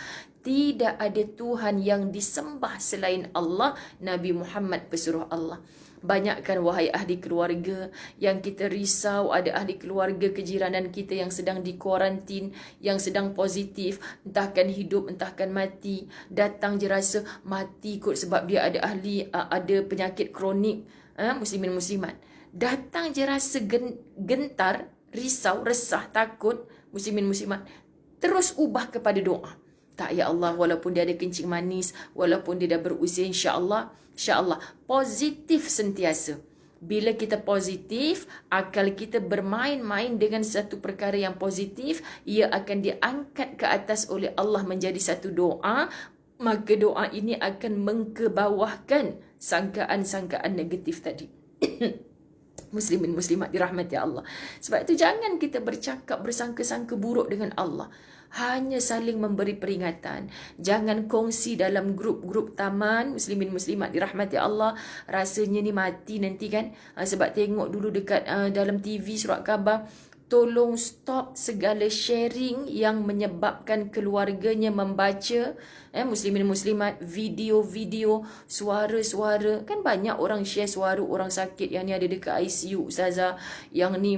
Tidak ada Tuhan yang disembah selain Allah, Nabi Muhammad pesuruh Allah. Banyakkan wahai ahli keluarga yang kita risau, ada ahli keluarga kejiranan kita yang sedang dikuarantin, yang sedang positif, entahkan hidup, entahkan mati. Datang je rasa mati kot sebab dia ada ada penyakit kronik, muslimin muslimat. Datang je rasa gentar, risau, resah, takut, muslimin muslimat. Terus ubah kepada doa. Tak, ya Allah, walaupun dia ada kencing manis, walaupun dia dah berusia, insya-Allah, positif sentiasa. Bila kita positif, akal kita bermain-main dengan satu perkara yang positif, ia akan diangkat ke atas oleh Allah menjadi satu doa, maka doa ini akan mengkebawahkan sangkaan-sangkaan negatif tadi. Muslimin muslimat dirahmati Allah. Sebab itu jangan kita bercakap bersangka-sangka buruk dengan Allah. Hanya saling memberi peringatan. Jangan kongsi dalam grup-grup taman, muslimin muslimat dirahmati Allah. Rasanya ni mati nanti kan. Sebab tengok dulu dekat dalam TV surat khabar. Tolong stop segala sharing yang menyebabkan keluarganya membaca, muslimin muslimat, video-video, suara-suara. Kan banyak orang share suara orang sakit yang ni ada dekat ICU, Ustazah. Yang ni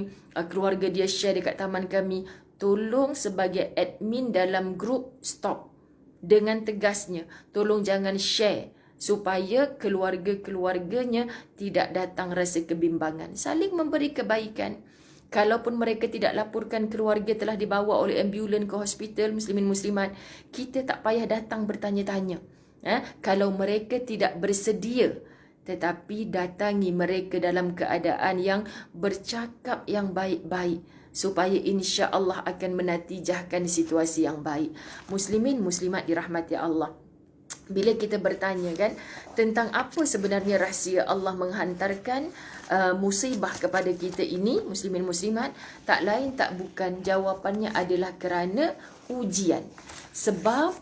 keluarga dia share dekat taman kami. Tolong sebagai admin dalam grup, stop. Dengan tegasnya, tolong jangan share supaya keluarga-keluarganya tidak datang rasa kebimbangan. Saling memberi kebaikan. Kalaupun mereka tidak laporkan keluarga telah dibawa oleh ambulan ke hospital, muslimin muslimat, kita tak payah datang bertanya-tanya. Kalau mereka tidak bersedia, tetapi datangi mereka dalam keadaan yang bercakap yang baik-baik, supaya insya-Allah akan menatijahkan situasi yang baik. Muslimin muslimat dirahmati Allah. Bila kita bertanya kan tentang apa sebenarnya rahsia Allah menghantarkan musibah kepada kita ini, muslimin muslimat, tak lain tak bukan jawapannya adalah kerana ujian. Sebab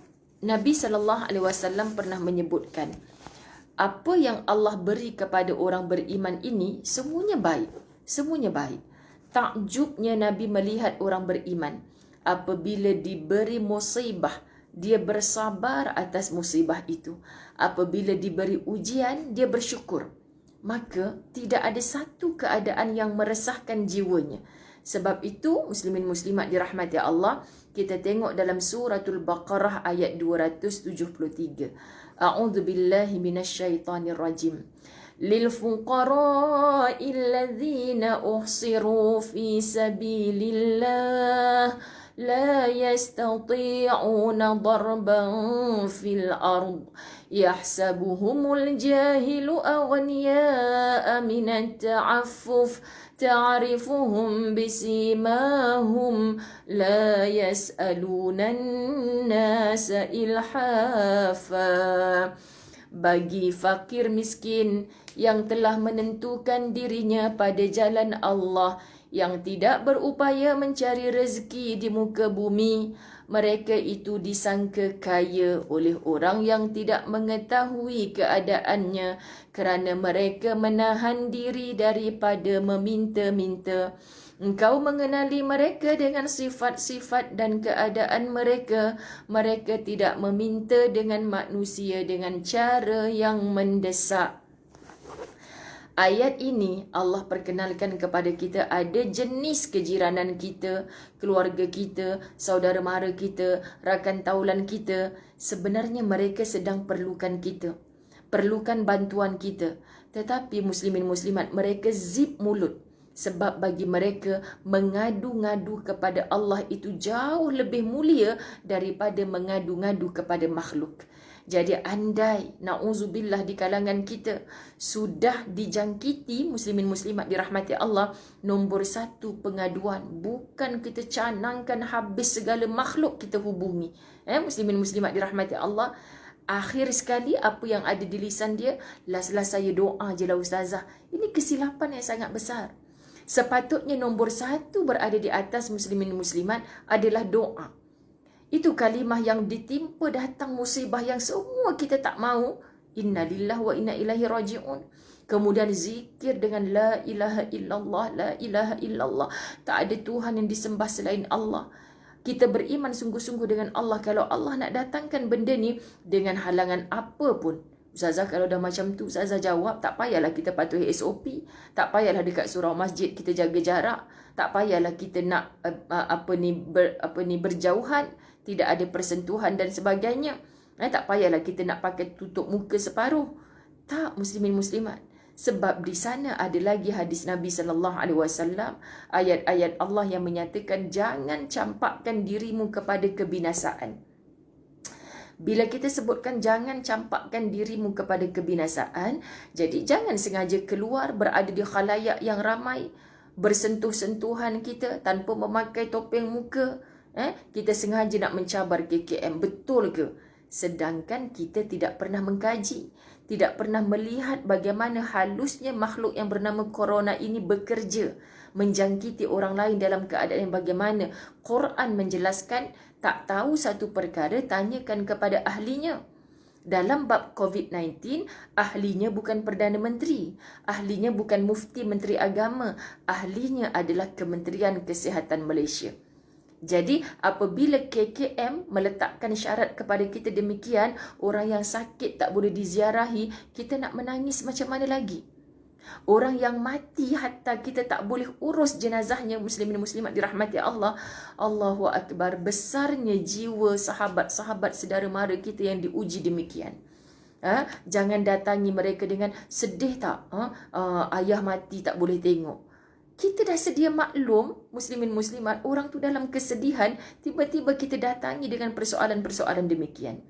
Nabi SAW pernah menyebutkan, apa yang Allah beri kepada orang beriman ini semuanya baik, semuanya baik. Takjubnya Nabi melihat orang beriman apabila diberi musibah, dia bersabar atas musibah itu. Apabila diberi ujian, dia bersyukur. Maka tidak ada satu keadaan yang meresahkan jiwanya. Sebab itu, muslimin muslimat dirahmati Allah, kita tengok dalam suratul Baqarah ayat 273. A'udzu billahi minasyaitonir rajim. Lil fuqara'il ladzina uhsiru fi sabilillah لا يستطيعون ضربا في الأرض يحسبهم الجاهل أغنياء من التعفف تعرفهم بسيماهم لا يسألون الناس إلحافا. Bagi fakir miskin yang telah menentukan dirinya pada jalan Allah, yang tidak berupaya mencari rezeki di muka bumi, mereka itu disangka kaya oleh orang yang tidak mengetahui keadaannya kerana mereka menahan diri daripada meminta-minta. Engkau mengenali mereka dengan sifat-sifat dan keadaan mereka. Mereka tidak meminta dengan manusia dengan cara yang mendesak. Ayat ini Allah perkenalkan kepada kita ada jenis kejiranan kita, keluarga kita, saudara mara kita, rakan taulan kita. Sebenarnya mereka sedang perlukan kita, perlukan bantuan kita. Tetapi muslimin muslimat, mereka zip mulut. Sebab bagi mereka mengadu-ngadu kepada Allah itu jauh lebih mulia daripada mengadu-ngadu kepada makhluk. Jadi andai na'udzubillah di kalangan kita sudah dijangkiti muslimin muslimat dirahmati Allah, nombor satu pengaduan, bukan kita canangkan habis segala makhluk kita hubungi. Muslimin muslimat dirahmati Allah, akhir sekali apa yang ada di lisan dia, last-last saya doa je lah ustazah. Ini kesilapan yang sangat besar. Sepatutnya nombor satu berada di atas muslimin muslimat adalah doa. Itu kalimah yang ditimpa datang musibah yang semua kita tak mahu. Inna lillahi wa inna ilaihi raji'un. Kemudian zikir dengan la ilaha illallah, la ilaha illallah. Tak ada Tuhan yang disembah selain Allah. Kita beriman sungguh-sungguh dengan Allah. Kalau Allah nak datangkan benda ni dengan halangan apa pun, Ustazah kalau dah macam tu, Ustazah jawab, tak payahlah kita patuhi SOP. Tak payahlah dekat surau masjid kita jaga jarak. Tak payahlah kita nak berjauhan, tidak ada persentuhan dan sebagainya. Tak payahlah kita nak pakai tutup muka separuh. Tak, muslimin muslimat. Sebab di sana ada lagi hadis Nabi SAW, ayat-ayat Allah yang menyatakan jangan campakkan dirimu kepada kebinasaan. Bila kita sebutkan jangan campakkan dirimu kepada kebinasaan, jadi jangan sengaja keluar berada di khalayak yang ramai, bersentuh-sentuhan kita tanpa memakai topeng muka. Kita sengaja nak mencabar KKM, betul ke? Sedangkan kita tidak pernah mengkaji, tidak pernah melihat bagaimana halusnya makhluk yang bernama corona ini bekerja, menjangkiti orang lain dalam keadaan yang bagaimana. Quran menjelaskan, tak tahu satu perkara, tanyakan kepada ahlinya. Dalam bab COVID-19, ahlinya bukan Perdana Menteri, ahlinya bukan Mufti Menteri Agama, ahlinya adalah Kementerian Kesihatan Malaysia. Jadi apabila KKM meletakkan syarat kepada kita demikian, orang yang sakit tak boleh diziarahi, kita nak menangis macam mana lagi? Orang yang mati hatta kita tak boleh urus jenazahnya, muslimin muslimat dirahmati Allah. Allahu Akbar, besarnya jiwa sahabat-sahabat saudara mara kita yang diuji demikian. Jangan datangi mereka dengan sedih tak? Ayah mati tak boleh tengok. Kita dah sedia maklum, muslimin muslimat, orang tu dalam kesedihan, tiba-tiba kita datangi dengan persoalan-persoalan demikian.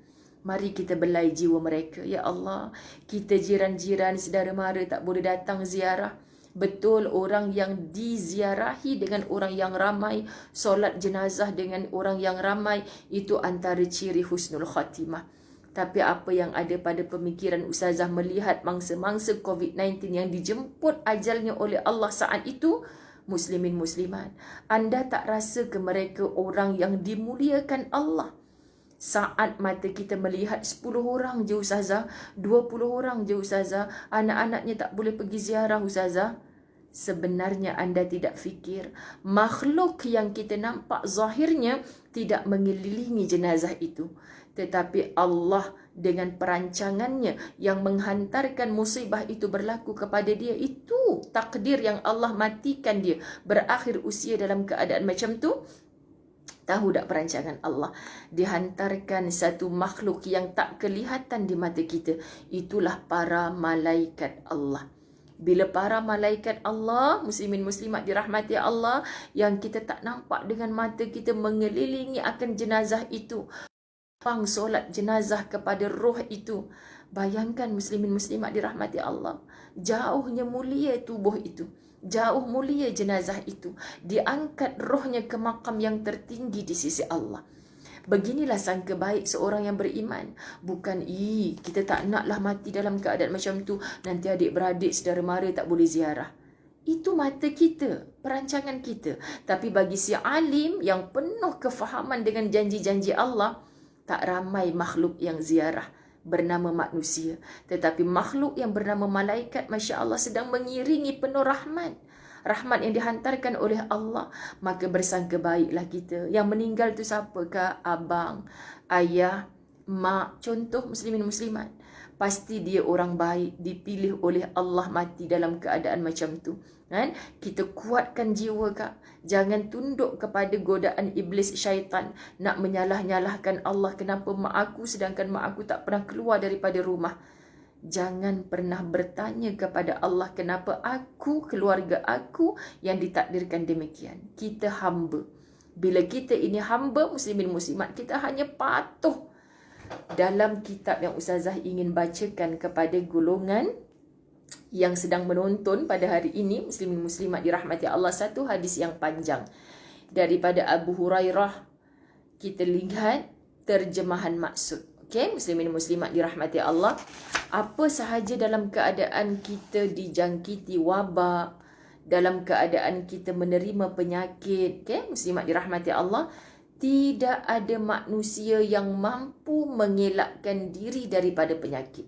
Mari kita belai jiwa mereka. Ya Allah, kita jiran-jiran, saudara mara tak boleh datang ziarah. Betul, orang yang diziarahi dengan orang yang ramai, solat jenazah dengan orang yang ramai, itu antara ciri husnul khatimah. Tapi apa yang ada pada pemikiran Ustazah melihat mangsa-mangsa COVID-19 yang dijemput ajalnya oleh Allah saat itu, muslimin muslimat, anda tak rasa ke mereka orang yang dimuliakan Allah? Saat mata kita melihat 10 orang je Ustazah, 20 orang je Ustazah, anak-anaknya tak boleh pergi ziarah Ustazah. Sebenarnya anda tidak fikir makhluk yang kita nampak zahirnya tidak mengelilingi jenazah itu, tetapi Allah dengan perancangannya yang menghantarkan musibah itu berlaku kepada dia. Itu takdir yang Allah matikan dia, berakhir usia dalam keadaan macam tu. Tahu tak perancangan Allah? Dihantarkan satu makhluk yang tak kelihatan di mata kita. Itulah para malaikat Allah. Bila para malaikat Allah, muslimin muslimat dirahmati Allah, yang kita tak nampak dengan mata kita, mengelilingi akan jenazah itu, solat jenazah kepada roh itu. Bayangkan muslimin muslimat dirahmati Allah, jauhnya mulia tubuh itu, jauh mulia jenazah itu, diangkat rohnya ke makam yang tertinggi di sisi Allah. Beginilah sangka baik seorang yang beriman. Bukan, kita tak naklah mati dalam keadaan macam tu, nanti adik-beradik saudara mara tak boleh ziarah. Itu mata kita, perancangan kita. Tapi bagi si alim yang penuh kefahaman dengan janji-janji Allah, tak ramai makhluk yang ziarah bernama manusia. Tetapi makhluk yang bernama malaikat, Masya Allah, sedang mengiringi penuh rahmat. Rahmat yang dihantarkan oleh Allah. Maka bersangka baiklah kita. Yang meninggal tu siapakah? Abang, ayah, mak, contoh muslimin muslimat. Pasti dia orang baik, dipilih oleh Allah mati dalam keadaan macam tu. Kan? Kita kuatkan jiwa kak. Jangan tunduk kepada godaan iblis syaitan nak menyalah-nyalahkan Allah. Kenapa mak aku sedangkan mak aku tak pernah keluar daripada rumah? Jangan pernah bertanya kepada Allah kenapa aku, keluarga aku yang ditakdirkan demikian. Kita hamba. Bila kita ini hamba, muslimin muslimat, kita hanya patuh. dalam kitab yang Ustazah ingin bacakan kepada golongan yang sedang menonton pada hari ini, muslimin muslimat dirahmati Allah, satu hadis yang panjang daripada Abu Hurairah. Kita lihat terjemahan maksud. Okey, muslimin muslimat dirahmati Allah. Apa sahaja dalam keadaan kita dijangkiti wabak, dalam keadaan kita menerima penyakit, okey, muslimat dirahmati Allah, tidak ada manusia yang mampu mengelakkan diri daripada penyakit.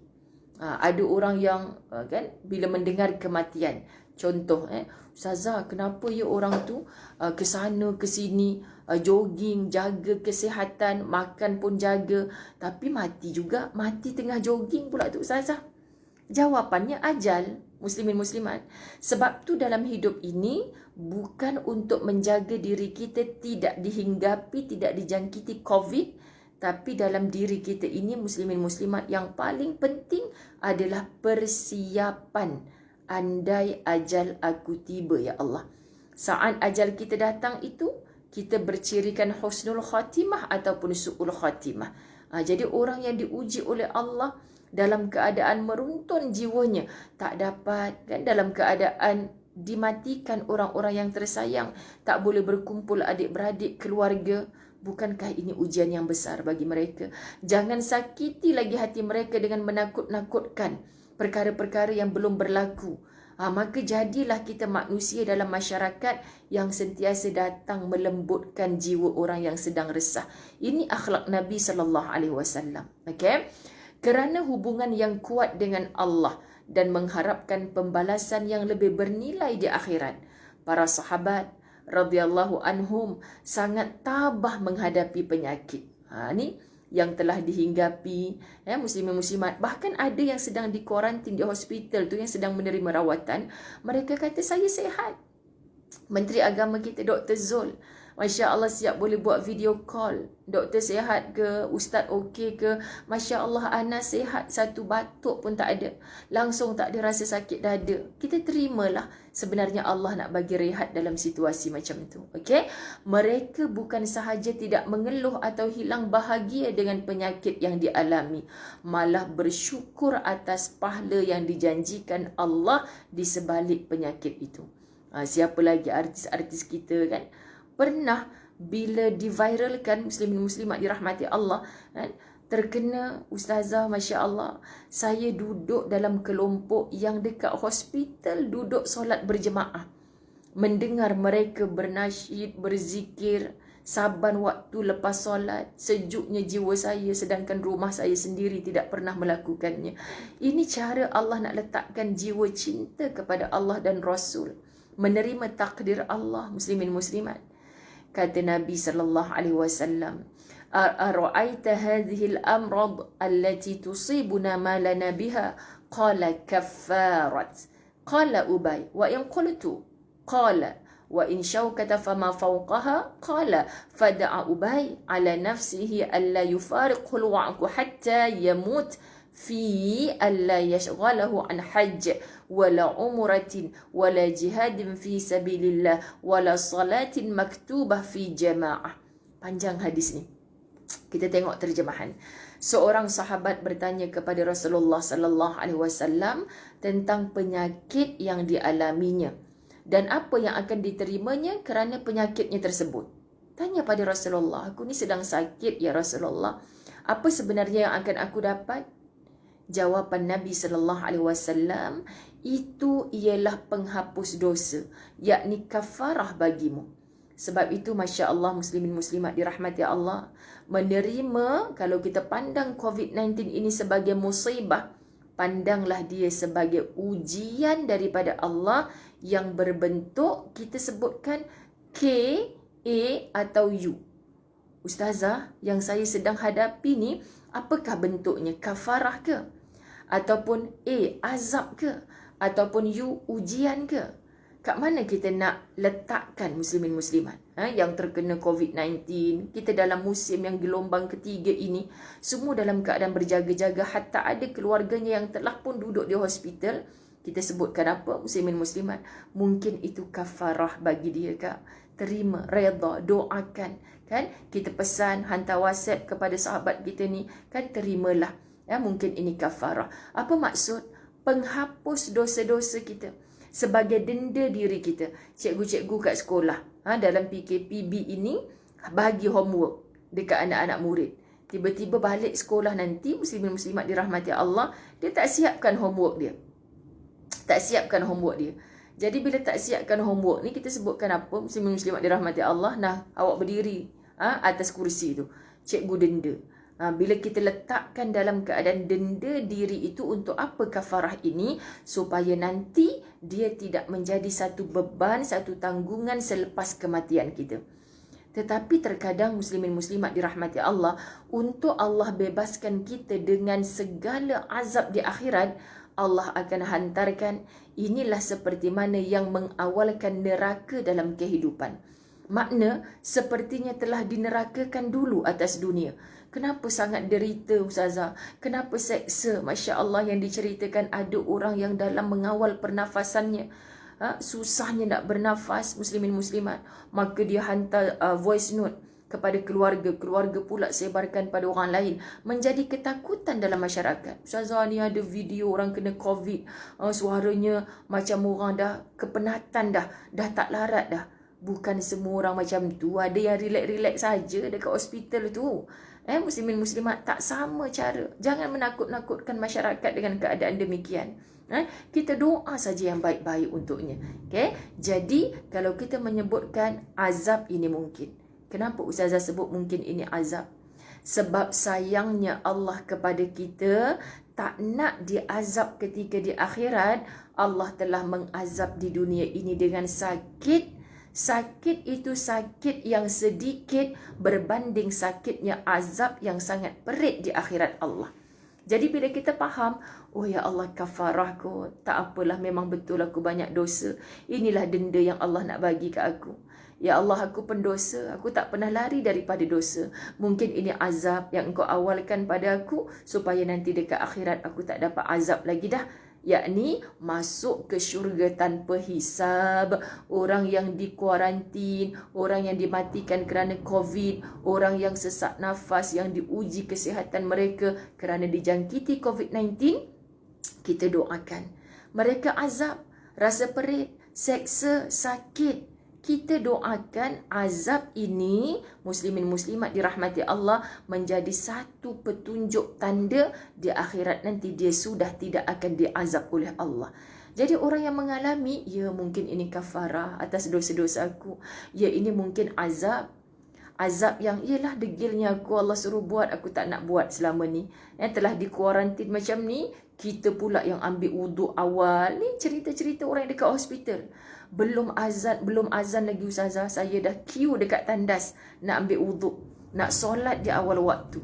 Ada orang yang kan bila mendengar kematian, contoh Ustazah, kenapa ya orang tu ke sana ke sini, jogging, jaga kesihatan, makan pun jaga, tapi mati juga, mati tengah jogging pula tu Ustazah. Jawapannya ajal, muslimin muslimat. Sebab tu dalam hidup ini bukan untuk menjaga diri kita tidak dihinggapi, tidak dijangkiti COVID, tapi dalam diri kita ini, muslimin muslimat, yang paling penting adalah persiapan. Andai ajal aku tiba, ya Allah. Saat ajal kita datang itu, kita bercirikan husnul khatimah ataupun su'ul khatimah. Jadi orang yang diuji oleh Allah dalam keadaan meruntun jiwanya, tak dapat, kan, dalam keadaan dimatikan orang-orang yang tersayang, tak boleh berkumpul adik-beradik, keluarga. Bukankah ini ujian yang besar bagi mereka? Jangan sakiti lagi hati mereka dengan menakut-nakutkan perkara-perkara yang belum berlaku. Maka jadilah kita manusia dalam masyarakat yang sentiasa datang melembutkan jiwa orang yang sedang resah. Ini akhlak Nabi SAW. Okay? Kerana hubungan yang kuat dengan Allah dan mengharapkan pembalasan yang lebih bernilai di akhirat, para sahabat radhiyallahu anhum sangat tabah menghadapi penyakit. Ni yang telah dihinggapi, muslimin muslimat. Bahkan ada yang sedang dikuarantin di hospital tu, yang sedang menerima rawatan. Mereka kata, saya sihat. Menteri Agama kita, Dr. Zul, Masya Allah, siap boleh buat video call. Doktor sihat ke? Ustaz okey ke? Masya Allah, Ana sihat. Satu batuk pun tak ada. Langsung tak ada rasa sakit dada. Kita terimalah. Sebenarnya Allah nak bagi rehat dalam situasi macam tu. Okey? Mereka bukan sahaja tidak mengeluh atau hilang bahagia dengan penyakit yang dialami, malah bersyukur atas pahala yang dijanjikan Allah di sebalik penyakit itu. Siapa lagi artis-artis kita, kan? Pernah bila diviralkan, muslimin muslimat dirahmati Allah, kan, terkena, Ustazah, Masya Allah, saya duduk dalam kelompok yang dekat hospital, duduk solat berjemaah, mendengar mereka bernasyid, berzikir, saban waktu lepas solat. Sejuknya jiwa saya, sedangkan rumah saya sendiri tidak pernah melakukannya. Ini cara Allah nak letakkan jiwa cinta kepada Allah dan Rasul, menerima takdir Allah, muslimin muslimat. Kata Nabi sallallahu alaihi wasallam, "Ara'aita hadhihi al-amrad allati tusibuna ma lana biha?" Qala kaffarat. Qala Ubay, wa in qultu? Qala wa in shawkata fama fawqaha? Qala fada'a Ubay ala nafsihi alla yufariqhu al-wa'ku hatta yamut fi alla yashghalahu an hajj wala umratin wala jihadin fi sabilillah wala salatin maktubah fi jamaah. Panjang hadis ni. Kita tengok terjemahan. Seorang sahabat bertanya kepada Rasulullah sallallahu alaihi wasallam tentang penyakit yang dialaminya dan apa yang akan diterimanya kerana penyakitnya tersebut. Tanya pada Rasulullah, aku ni sedang sakit ya Rasulullah, apa sebenarnya yang akan aku dapat? Jawapan Nabi sallallahu alaihi wasallam, itu ialah penghapus dosa, yakni kafarah bagimu. Sebab itu, Masya Allah, muslimin muslimat dirahmati Allah, menerima, kalau kita pandang COVID-19 ini sebagai musibah, pandanglah dia sebagai ujian daripada Allah yang berbentuk, kita sebutkan K, A atau U. Ustazah, yang saya sedang hadapi ni, apakah bentuknya? Kafarah ke? Ataupun A, azab ke? Ataupun U, ujian ke? Kat mana kita nak letakkan muslimin muslimat yang terkena COVID-19? Kita dalam musim yang gelombang ketiga ini, semua dalam keadaan berjaga-jaga. Hatta ada keluarganya yang telah pun duduk di hospital. kita sebutkan apa, muslimin muslimat, mungkin itu kafarah bagi dia, Kak. Terima, redha, doakan, kan? Kita pesan, hantar WhatsApp kepada sahabat kita ni, kan, terimalah. Ya, mungkin ini kafarah. Apa maksud? Penghapus dosa-dosa kita. Sebagai denda diri kita. Cikgu-cikgu kat sekolah, dalam PKPB ini, bagi homework dekat anak-anak murid. Tiba-tiba balik sekolah nanti, muslimin muslimat dirahmati Allah, dia tak siapkan homework dia. Tak siapkan homework dia. Jadi bila tak siapkan homework ni, kita sebutkan apa? Muslimin muslimat dirahmati Allah, nah, awak berdiri atas kursi tu. Cikgu denda. Bila kita letakkan dalam keadaan denda diri itu, untuk apa kafarah ini? Supaya nanti dia tidak menjadi satu beban, satu tanggungan selepas kematian kita. Tetapi terkadang muslimin muslimat dirahmati Allah, untuk Allah bebaskan kita dengan segala azab di akhirat, Allah akan hantarkan, inilah seperti mana yang mengawalkan neraka dalam kehidupan. Makna sepertinya telah dinerakakan dulu atas dunia. Kenapa sangat derita, Ustazah? Kenapa seksa? Masya Allah, yang diceritakan ada orang yang dalam mengawal pernafasannya, susahnya nak bernafas, muslimin muslimat, maka dia hantar voice note kepada keluarga. Keluarga pula sebarkan pada orang lain. Menjadi ketakutan dalam masyarakat. Ustazah, ni ada video orang kena COVID. Suaranya macam orang dah kepenatan dah tak larat dah. Bukan semua orang macam tu. Ada yang relax-relax saja dekat hospital tu. Muslimin muslimat, tak sama cara. Jangan menakut-nakutkan masyarakat dengan keadaan demikian. Kita doa saja yang baik-baik untuknya. Okay? Jadi kalau kita menyebutkan azab ini mungkin. Kenapa Ustazah sebut mungkin ini azab? Sebab sayangnya Allah kepada kita, tak nak diazab ketika di akhirat. Allah telah mengazab di dunia ini dengan sakit. Sakit itu sakit yang sedikit berbanding sakitnya azab yang sangat perit di akhirat Allah. Jadi bila kita faham, oh ya Allah, kafarah kot, tak apalah, memang betul aku banyak dosa. Inilah denda yang Allah nak bagi ke aku. Ya Allah, aku pendosa, aku tak pernah lari daripada dosa. Mungkin ini azab yang engkau awalkan pada aku, supaya nanti dekat akhirat aku tak dapat azab lagi dah. Yakni masuk ke syurga tanpa hisab. Orang yang dikuarantin, orang yang dimatikan kerana COVID, orang yang sesak nafas, yang diuji kesihatan mereka kerana dijangkiti COVID-19, kita doakan. Mereka azab, rasa perit, seksa, sakit. Kita doakan azab ini, muslimin muslimat dirahmati Allah, menjadi satu petunjuk tanda di akhirat nanti dia sudah tidak akan diazab oleh Allah. Jadi orang yang mengalami, ya mungkin ini kafarah atas dosa-dosa aku. Ya ini mungkin azab. Azab yang ialah degilnya aku, Allah suruh buat, aku tak nak buat selama ni. Telah dikuarantin macam ni, kita pula yang ambil wuduk awal. Ni cerita-cerita orang yang dekat hospital. Belum azan lagi Ustazah, saya dah queue dekat tandas nak ambil wuduk, nak solat di awal waktu.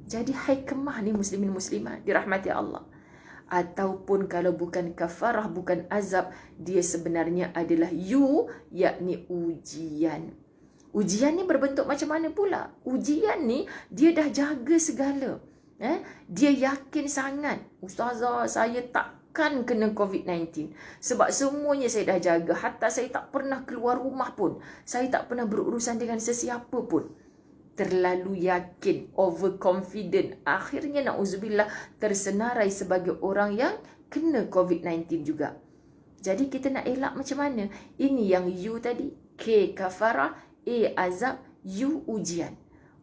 Jadi hikmah ni muslimin muslimat dirahmati Allah. Ataupun kalau bukan kafarah, bukan azab, dia sebenarnya adalah yakni ujian. Ujian ni berbentuk macam mana pula? Ujian ni dia dah jaga segala. Dia yakin sangat, Ustazah, saya takkan kena COVID-19. Sebab semuanya saya dah jaga. Hatta saya tak pernah keluar rumah pun. Saya tak pernah berurusan dengan sesiapa pun. Terlalu yakin, overconfident. Akhirnya na'udzubillah tersenarai sebagai orang yang kena COVID-19 juga. Jadi kita nak elak macam mana? Ini yang U tadi. K kafarah, A azab, U ujian.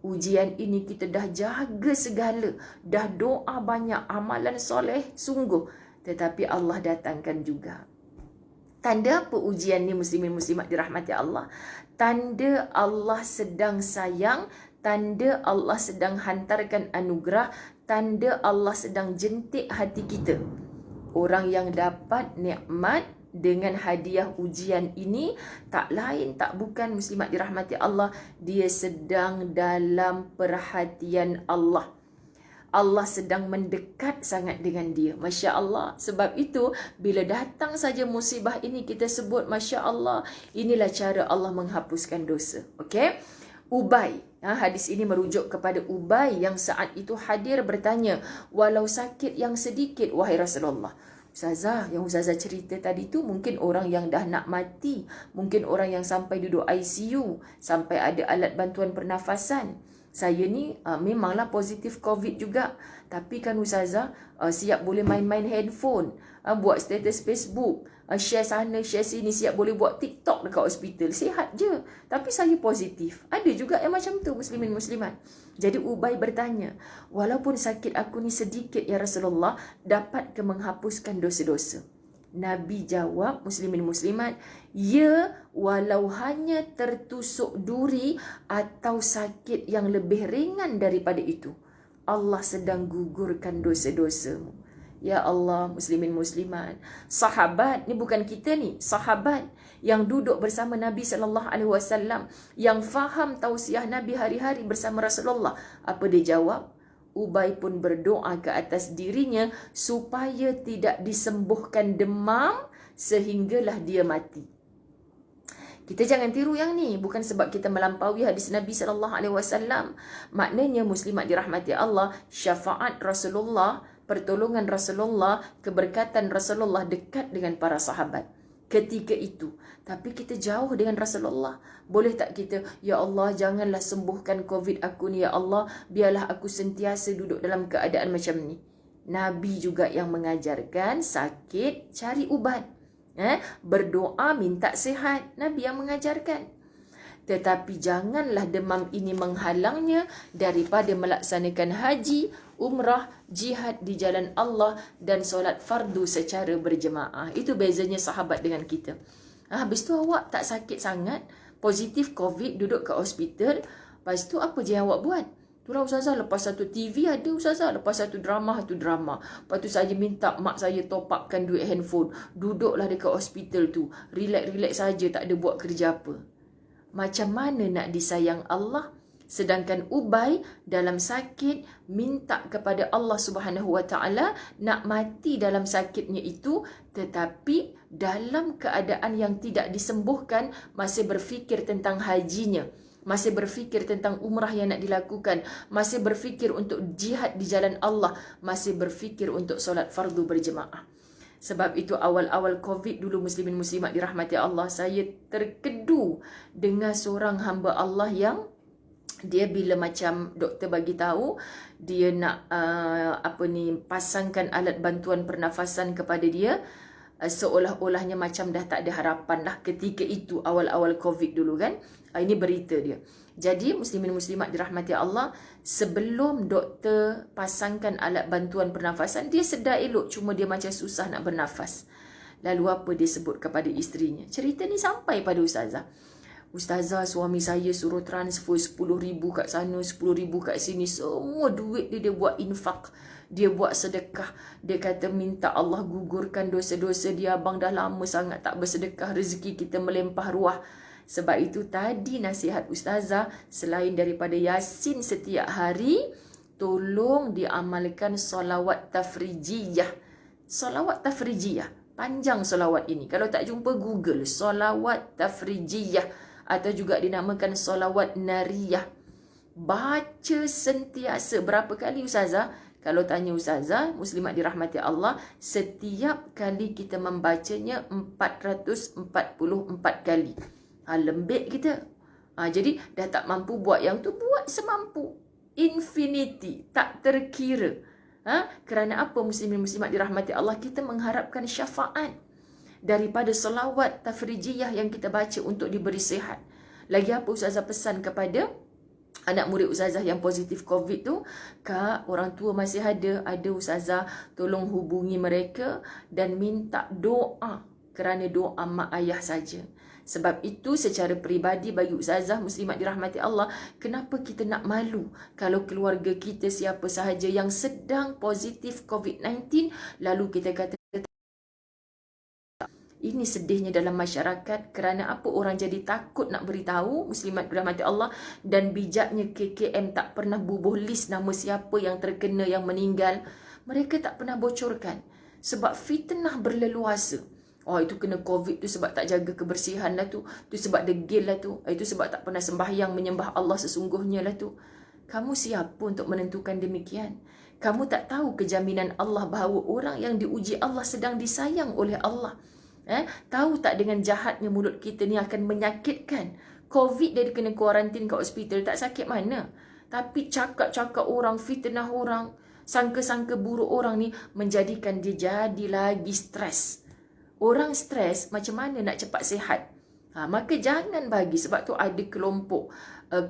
Ujian ini kita dah jaga segala. Dah doa banyak, amalan soleh sungguh. Tetapi Allah datangkan juga. Tanda apa ujian ni muslimin muslimat dirahmati Allah? Tanda Allah sedang sayang, tanda Allah sedang hantarkan anugerah, tanda Allah sedang jentik hati kita. Orang yang dapat nikmat dengan hadiah ujian ini tak lain tak bukan muslimat dirahmati Allah, dia sedang dalam perhatian Allah. Allah sedang mendekat sangat dengan dia. Masya Allah. Sebab itu bila datang saja musibah ini kita sebut Masya Allah. Inilah cara Allah menghapuskan dosa. Okey? Ubay. Hadis ini merujuk kepada Ubay yang saat itu hadir bertanya, walau sakit yang sedikit wahai Rasulullah, Ustazah, yang Ustazah cerita tadi tu mungkin orang yang dah nak mati, mungkin orang yang sampai duduk ICU, sampai ada alat bantuan pernafasan. Saya ni memanglah positif COVID juga, tapi kan Ustazah siap boleh main-main handphone, buat status Facebook, share sana, share sini, siap boleh buat TikTok dekat hospital. Sihat je, tapi saya positif. Ada juga yang macam tu, muslimin muslimat. Jadi Ubay bertanya, walaupun sakit aku ni sedikit ya Rasulullah, dapat ke menghapuskan dosa-dosa? Nabi jawab, muslimin muslimat, ya, walau hanya tertusuk duri atau sakit yang lebih ringan daripada itu, Allah sedang gugurkan dosa-dosamu. Ya Allah, muslimin muslimat. Sahabat, ni bukan kita ni, sahabat yang duduk bersama Nabi SAW, yang faham tausiah Nabi hari-hari bersama Rasulullah. Apa dia jawab? Ubay pun berdoa ke atas dirinya supaya tidak disembuhkan demam sehinggalah dia mati. Kita jangan tiru yang ni, bukan sebab kita melampaui hadis Nabi SAW. Maknanya muslimat dirahmati Allah, syafaat Rasulullah, pertolongan Rasulullah, keberkatan Rasulullah dekat dengan para sahabat ketika itu. Tapi kita jauh dengan Rasulullah. Boleh tak kita, ya Allah, janganlah sembuhkan COVID aku ni, ya Allah, biarlah aku sentiasa duduk dalam keadaan macam ni. Nabi juga yang mengajarkan sakit cari ubat, berdoa minta sihat. Nabi yang mengajarkan. Tetapi janganlah demam ini menghalangnya daripada melaksanakan haji, umrah, jihad di jalan Allah dan solat fardu secara berjemaah. Itu bezanya sahabat dengan kita. Habis tu awak tak sakit sangat, positif COVID, duduk ke hospital. Lepas tu apa je yang awak buat? Itulah Ustazah, lepas satu TV ada Ustazah, lepas satu drama. Lepas tu saya minta mak saya top upkan duit handphone. Duduklah dekat hospital tu, relax saja, tak ada buat kerja apa. Macam mana nak disayang Allah? Sedangkan Ubay dalam sakit minta kepada Allah Subhanahu Wa Taala nak mati dalam sakitnya itu, tetapi dalam keadaan yang tidak disembuhkan masih berfikir tentang hajinya, masih berfikir tentang umrah yang nak dilakukan, masih berfikir untuk jihad di jalan Allah, masih berfikir untuk solat fardu berjemaah. Sebab itu awal-awal COVID dulu, muslimin muslimat dirahmati Allah, saya terkedu dengan seorang hamba Allah yang dia bila macam doktor bagi tahu dia nak pasangkan alat bantuan pernafasan kepada dia, seolah-olahnya macam dah tak ada harapan lah ketika itu, awal-awal COVID dulu kan. Ini berita dia. Jadi muslimin muslimat dirahmati Allah, sebelum doktor pasangkan alat bantuan pernafasan, dia sedar elok, cuma dia macam susah nak bernafas. Lalu apa dia sebut kepada isterinya? Cerita ni sampai pada Ustazah. Ustazah, suami saya suruh transfer 10,000 kat sana, 10,000 kat sini. Semua duit dia buat infak. Dia buat sedekah. Dia kata minta Allah gugurkan dosa-dosa dia. Abang dah lama sangat tak bersedekah, rezeki kita melempah ruah. Sebab itu tadi nasihat Ustazah, selain daripada Yasin setiap hari, tolong diamalkan solawat tafrijiyah. Solawat tafrijiyah, panjang solawat ini. Kalau tak jumpa, Google solawat tafrijiyah, atau juga dinamakan solawat nariyah. Baca sentiasa. Berapa kali Ustazah? Kalau tanya Ustazah, muslimat dirahmati Allah, setiap kali kita membacanya 444 kali. Lembik kita. Jadi dah tak mampu buat yang tu, buat semampu. Infinity, tak terkira. Kerana apa, muslimin muslimat dirahmati Allah? Kita mengharapkan syafaat daripada selawat tafrijiyah yang kita baca untuk diberi sihat. Lagi apa Ustazah pesan kepada anak murid Ustazah yang positif COVID tu? Kak, orang tua masih ada Ustazah, tolong hubungi mereka dan minta doa, kerana doa mak ayah saja. Sebab itu secara peribadi bagi Ustazah muslimat dirahmati Allah, kenapa kita nak malu kalau keluarga kita siapa sahaja yang sedang positif COVID-19, lalu kita kata. Ini sedihnya dalam masyarakat. Kerana apa? Orang jadi takut nak beritahu, muslimat dirahmati Allah. Dan bijaknya KKM tak pernah bubuh list nama siapa yang terkena, yang meninggal. Mereka tak pernah bocorkan. Sebab fitnah berleluasa. Itu kena COVID tu sebab tak jaga kebersihan lah tu. Itu sebab degil lah tu. Itu sebab tak pernah sembahyang menyembah Allah sesungguhnya lah tu. Kamu siapa untuk menentukan demikian? Kamu tak tahu kejaminan Allah bahawa orang yang diuji Allah sedang disayang oleh Allah. Tahu tak dengan jahatnya mulut kita ni akan menyakitkan. COVID dia kena kuarantin kat hospital tak sakit mana. Tapi cakap-cakap orang, fitnah orang, sangka-sangka buruk orang ni menjadikan dia jadi lagi stres. Orang stres macam mana nak cepat sihat? Maka jangan bagi. Sebab tu ada kelompok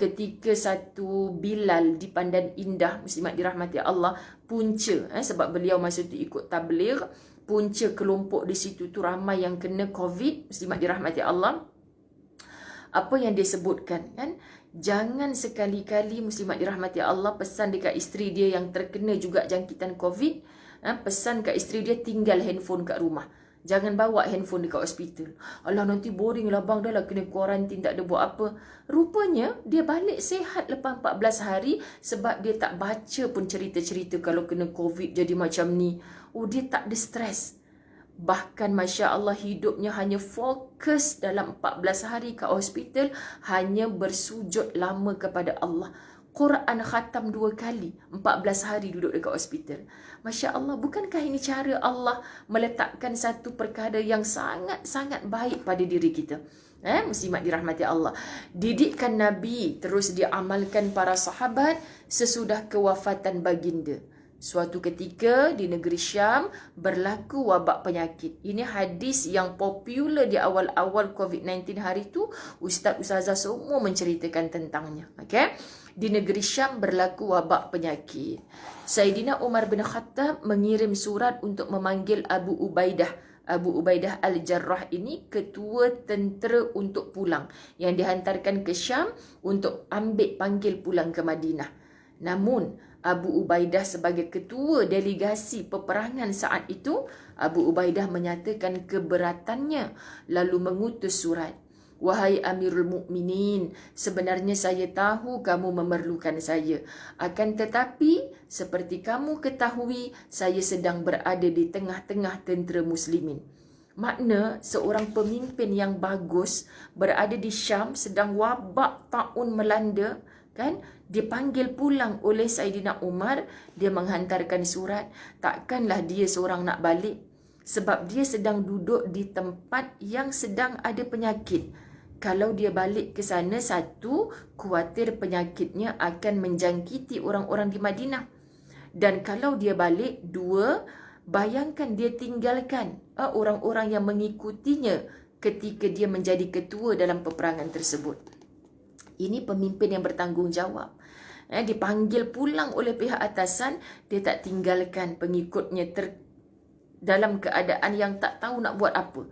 ketika satu Bilal di Pandan Indah, muslimat dirahmati Allah, punca sebab beliau masa tu ikut tabligh, punca kelompok di situ tu ramai yang kena COVID, muslimat dirahmati Allah. Apa yang dia sebutkan kan? Jangan sekali-kali, muslimat dirahmati Allah, pesan dekat isteri dia yang terkena juga jangkitan COVID, pesan kat isteri dia tinggal handphone kat rumah. Jangan bawa handphone dekat hospital. Alah nanti boring lah bang, dah lah kena kuarantin, tak ada buat apa. Rupanya dia balik sihat lepas 14 hari sebab dia tak baca pun cerita-cerita kalau kena COVID jadi macam ni. Oh, dia tak ada stres. Bahkan Masya Allah hidupnya hanya fokus dalam 14 hari kat hospital, hanya bersujud lama kepada Allah. Quran khatam 2 kali, 14 hari duduk dekat hospital. Masya Allah, bukankah ini cara Allah meletakkan satu perkara yang sangat-sangat baik pada diri kita? Muslimat dirahmati Allah. Didikan Nabi terus diamalkan para sahabat sesudah kewafatan baginda. Suatu ketika di negeri Syam berlaku wabak penyakit. Ini hadis yang popular di awal-awal COVID-19 hari tu. Ustaz-ustazah semua menceritakan tentangnya. Okay? Di negeri Syam berlaku wabak penyakit. Sayyidina Umar bin Khattab mengirim surat untuk memanggil Abu Ubaidah. Abu Ubaidah Al-Jarrah ini ketua tentera untuk pulang, yang dihantarkan ke Syam untuk ambil panggil pulang ke Madinah. Namun Abu Ubaidah sebagai ketua delegasi peperangan saat itu, Abu Ubaidah menyatakan keberatannya lalu mengutus surat. Wahai Amirul Mukminin, sebenarnya saya tahu kamu memerlukan saya. Akan tetapi, seperti kamu ketahui, saya sedang berada di tengah-tengah tentera muslimin. Makna seorang pemimpin yang bagus berada di Syam sedang wabak taun melanda, kan? Dipanggil pulang oleh Saidina Umar, dia menghantarkan surat. Takkanlah dia seorang nak balik, sebab dia sedang duduk di tempat yang sedang ada penyakit. Kalau dia balik ke sana, satu, khawatir penyakitnya akan menjangkiti orang-orang di Madinah. Dan kalau dia balik, dua, bayangkan dia tinggalkan orang-orang yang mengikutinya ketika dia menjadi ketua dalam peperangan tersebut. Ini pemimpin yang bertanggungjawab. Dipanggil pulang oleh pihak atasan, dia tak tinggalkan pengikutnya dalam keadaan yang tak tahu nak buat apa.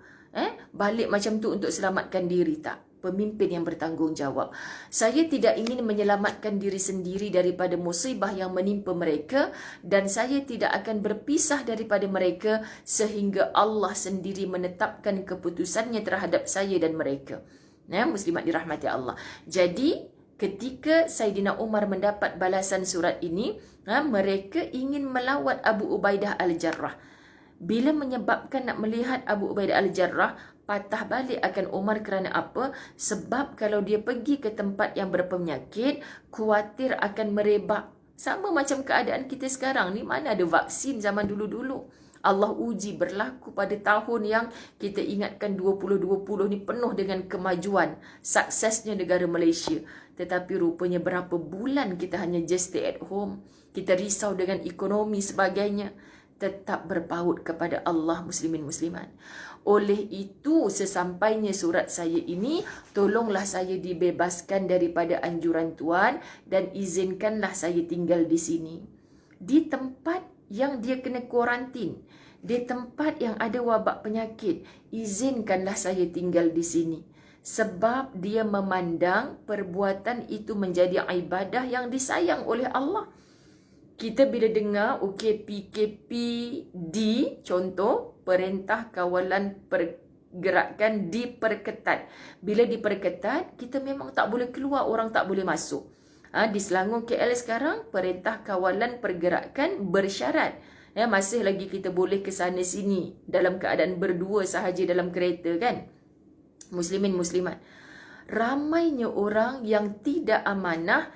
Balik macam tu untuk selamatkan diri, tak. Pemimpin yang bertanggungjawab. Saya tidak ingin menyelamatkan diri sendiri daripada musibah yang menimpa mereka, dan saya tidak akan berpisah daripada mereka sehingga Allah sendiri menetapkan keputusannya terhadap saya dan mereka. Muslimat dirahmati Allah. Jadi ketika Saidina Umar mendapat balasan surat ini, mereka ingin melawat Abu Ubaidah Al-Jarrah. Bila menyebabkan nak melihat Abu Ubaidah Al-Jarrah, patah balik akan Umar kerana apa? Sebab kalau dia pergi ke tempat yang berpenyakit, khawatir akan merebak. Sama macam keadaan kita sekarang ni, mana ada vaksin zaman dulu-dulu. Allah uji berlaku pada tahun yang kita ingatkan 2020 ni penuh dengan kemajuan, suksesnya negara Malaysia. Tetapi rupanya berapa bulan kita hanya just stay at home. Kita risau dengan ekonomi sebagainya. Tetap berpaut kepada Allah, muslimin muslimat. Oleh itu, sesampainya surat saya ini, tolonglah saya dibebaskan daripada anjuran Tuan dan izinkanlah saya tinggal di sini. Di tempat yang dia kena kuarantin, di tempat yang ada wabak penyakit, izinkanlah saya tinggal di sini. Sebab dia memandang perbuatan itu menjadi ibadah yang disayang oleh Allah. Kita bila dengar PKPD, contoh, Perintah Kawalan Pergerakan diperketat. Bila diperketat, kita memang tak boleh keluar, orang tak boleh masuk. Di Selangor KL sekarang, Perintah Kawalan Pergerakan bersyarat. Masih lagi kita boleh ke sana sini dalam keadaan berdua sahaja dalam kereta, kan? Muslimin muslimat. Ramainya orang yang tidak amanah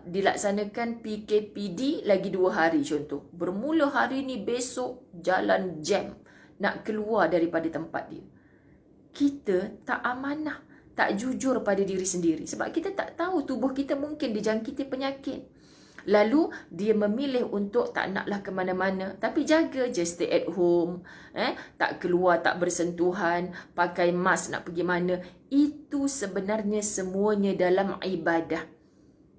dilaksanakan PKPD lagi 2 hari contoh. Bermula hari ni, besok jalan jam nak keluar daripada tempat dia. Kita tak amanah, tak jujur pada diri sendiri. Sebab kita tak tahu tubuh kita mungkin dijangkiti penyakit. Lalu dia memilih untuk tak naklah ke mana-mana, tapi jaga je, stay at home, tak keluar, tak bersentuhan, pakai mask nak pergi mana. Itu sebenarnya semuanya dalam ibadah.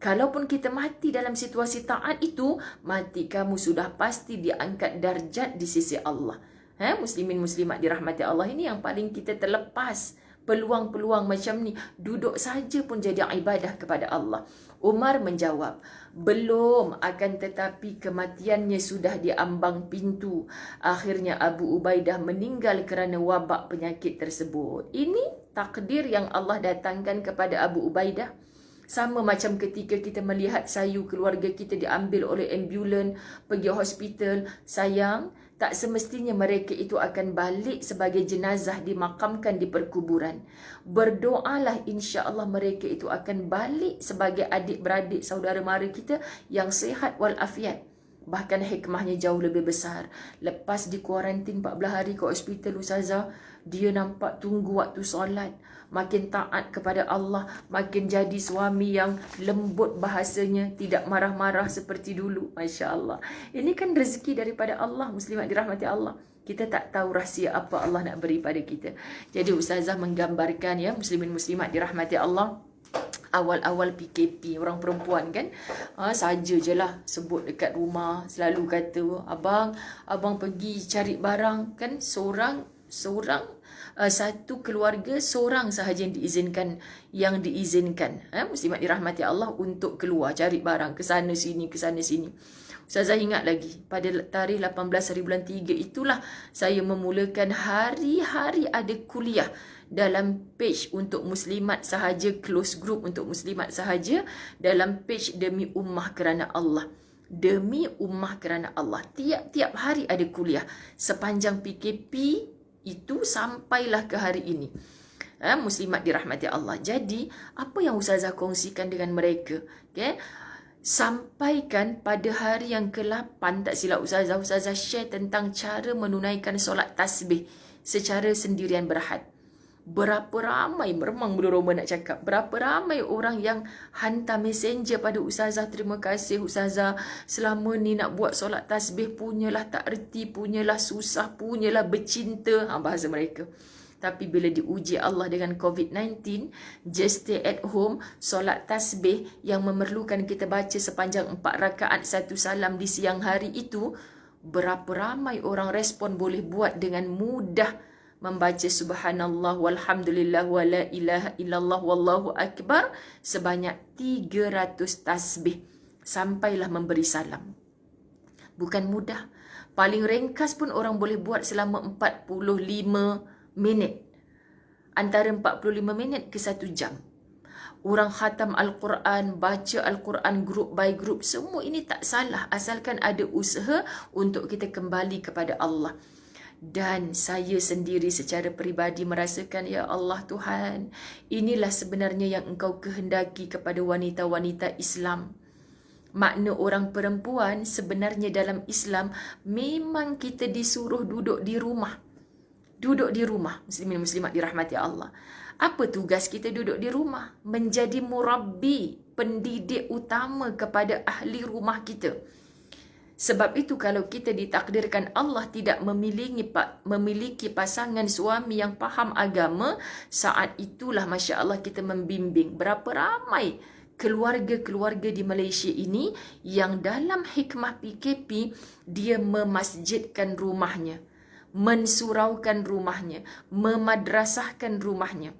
Kalaupun kita mati dalam situasi taat itu, mati kamu sudah pasti diangkat darjat di sisi Allah. Muslimin muslimat dirahmati Allah, ini yang paling kita terlepas. Peluang-peluang macam ni, duduk saja pun jadi ibadah kepada Allah. Umar menjawab, belum, akan tetapi kematiannya sudah diambang pintu. Akhirnya Abu Ubaidah meninggal kerana wabak penyakit tersebut. Ini takdir yang Allah datangkan kepada Abu Ubaidah. Sama macam ketika kita melihat sayu keluarga kita diambil oleh ambulan, pergi hospital. Sayang, tak semestinya mereka itu akan balik sebagai jenazah dimakamkan di perkuburan. Berdoalah, insya Allah mereka itu akan balik sebagai adik-beradik saudara mara kita yang sihat walafiat. Bahkan hikmahnya jauh lebih besar. Lepas di kuarantin 14 hari ke hospital Ustazah, dia nampak tunggu waktu solat, makin taat kepada Allah, makin jadi suami yang lembut bahasanya, tidak marah-marah seperti dulu. Masya Allah. Ini kan rezeki daripada Allah, muslimat dirahmati Allah. Kita tak tahu rahsia apa Allah nak beri pada kita. Jadi Ustazah menggambarkan, ya, muslimin muslimat dirahmati Allah, awal-awal PKP, orang perempuan kan, saja je lah sebut dekat rumah, selalu kata, abang pergi cari barang kan, seorang satu keluarga seorang sahaja yang diizinkan, muslimat dirahmati Allah, untuk keluar cari barang ke sana sini. Ustazah ingat lagi pada tarikh 18 hari bulan 3 itulah saya memulakan hari-hari ada kuliah dalam page untuk muslimat sahaja, close group untuk muslimat sahaja, dalam page Demi Ummah Kerana Allah. Demi Ummah Kerana Allah. Tiap-tiap hari ada kuliah sepanjang PKP itu sampailah ke hari ini. Muslimat dirahmati Allah. Jadi, apa yang Ustazah kongsikan dengan mereka? Okay? Sampaikan pada hari yang ke-8, tak silap Ustazah share tentang cara menunaikan solat tasbih secara sendirian berhad. Berapa ramai, memang belum Roma nak cakap, berapa ramai orang yang hantar messenger pada Ustazah, terima kasih Ustazah, selama ni nak buat solat tasbih punyalah tak erti, punyalah susah, punyalah bercinta, bahasa mereka. Tapi bila diuji Allah dengan COVID-19, just stay at home, solat tasbih yang memerlukan kita baca sepanjang 4 rakaat 1 salam di siang hari itu, berapa ramai orang respon boleh buat dengan mudah, membaca subhanallah walhamdulillah wa la ilaha illallah wallahu akbar sebanyak 300 tasbih sampailah memberi salam. Bukan mudah. Paling ringkas pun orang boleh buat selama 45 minit. Antara 45 minit ke 1 jam. Orang khatam Al-Quran, baca Al-Quran group by group, semua ini tak salah asalkan ada usaha untuk kita kembali kepada Allah. Dan saya sendiri secara peribadi merasakan, ya Allah Tuhan, inilah sebenarnya yang Engkau kehendaki kepada wanita-wanita Islam. Makna orang perempuan sebenarnya dalam Islam memang kita disuruh duduk di rumah. Duduk di rumah, muslimin muslimat dirahmati Allah. Apa tugas kita duduk di rumah? Menjadi murabbi, pendidik utama kepada ahli rumah kita. Sebab itu kalau kita ditakdirkan Allah tidak memiliki pasangan suami yang faham agama, saat itulah Masya Allah kita membimbing. Berapa ramai keluarga-keluarga di Malaysia ini yang dalam hikmah PKP, dia memasjidkan rumahnya, mensuraukan rumahnya, memadrasahkan rumahnya.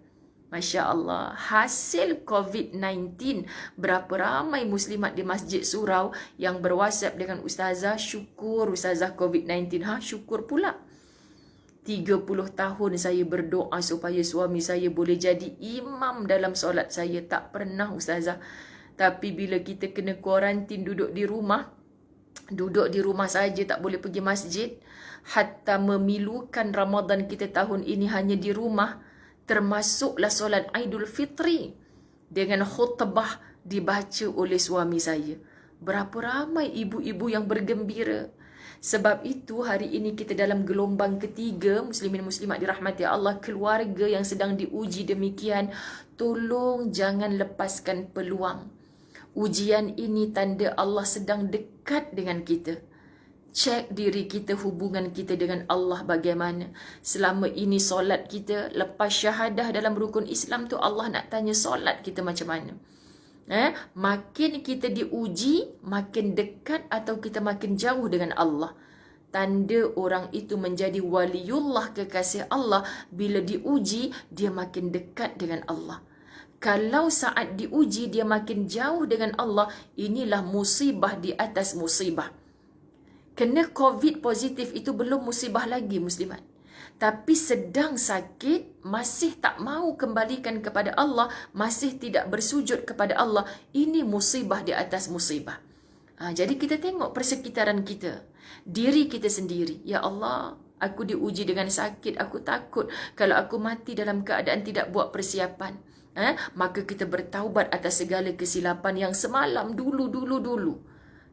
Masya Allah, hasil COVID-19, berapa ramai muslimat di Masjid Surau yang berwhatsapp dengan Ustazah, syukur Ustazah COVID-19. Syukur pula. 30 tahun saya berdoa supaya suami saya boleh jadi imam dalam solat saya. Tak pernah Ustazah. Tapi bila kita kena kuarantin, duduk di rumah saja, tak boleh pergi masjid. Hatta memilukan Ramadan kita tahun ini hanya di rumah. Termasuklah solat Aidul Fitri dengan khutbah dibaca oleh suami saya. Berapa ramai ibu-ibu yang bergembira. Sebab itu hari ini kita dalam gelombang ketiga, muslimin muslimat dirahmati Allah, keluarga yang sedang diuji demikian, tolong jangan lepaskan peluang. Ujian ini tanda Allah sedang dekat dengan kita. Cek diri kita, hubungan kita dengan Allah bagaimana. Selama ini solat kita, lepas syahadah dalam rukun Islam tu Allah nak tanya solat kita macam mana. Makin kita diuji, makin dekat atau kita makin jauh dengan Allah. Tanda orang itu menjadi waliullah, kekasih Allah, bila diuji, dia makin dekat dengan Allah. Kalau saat diuji, dia makin jauh dengan Allah, inilah musibah di atas musibah. Kena COVID positif itu belum musibah lagi, muslimat. Tapi sedang sakit, masih tak mau kembalikan kepada Allah, masih tidak bersujud kepada Allah, ini musibah di atas musibah. Jadi kita tengok persekitaran kita, diri kita sendiri. Ya Allah, aku diuji dengan sakit, aku takut kalau aku mati dalam keadaan tidak buat persiapan. Maka kita bertaubat atas segala kesilapan yang semalam dulu.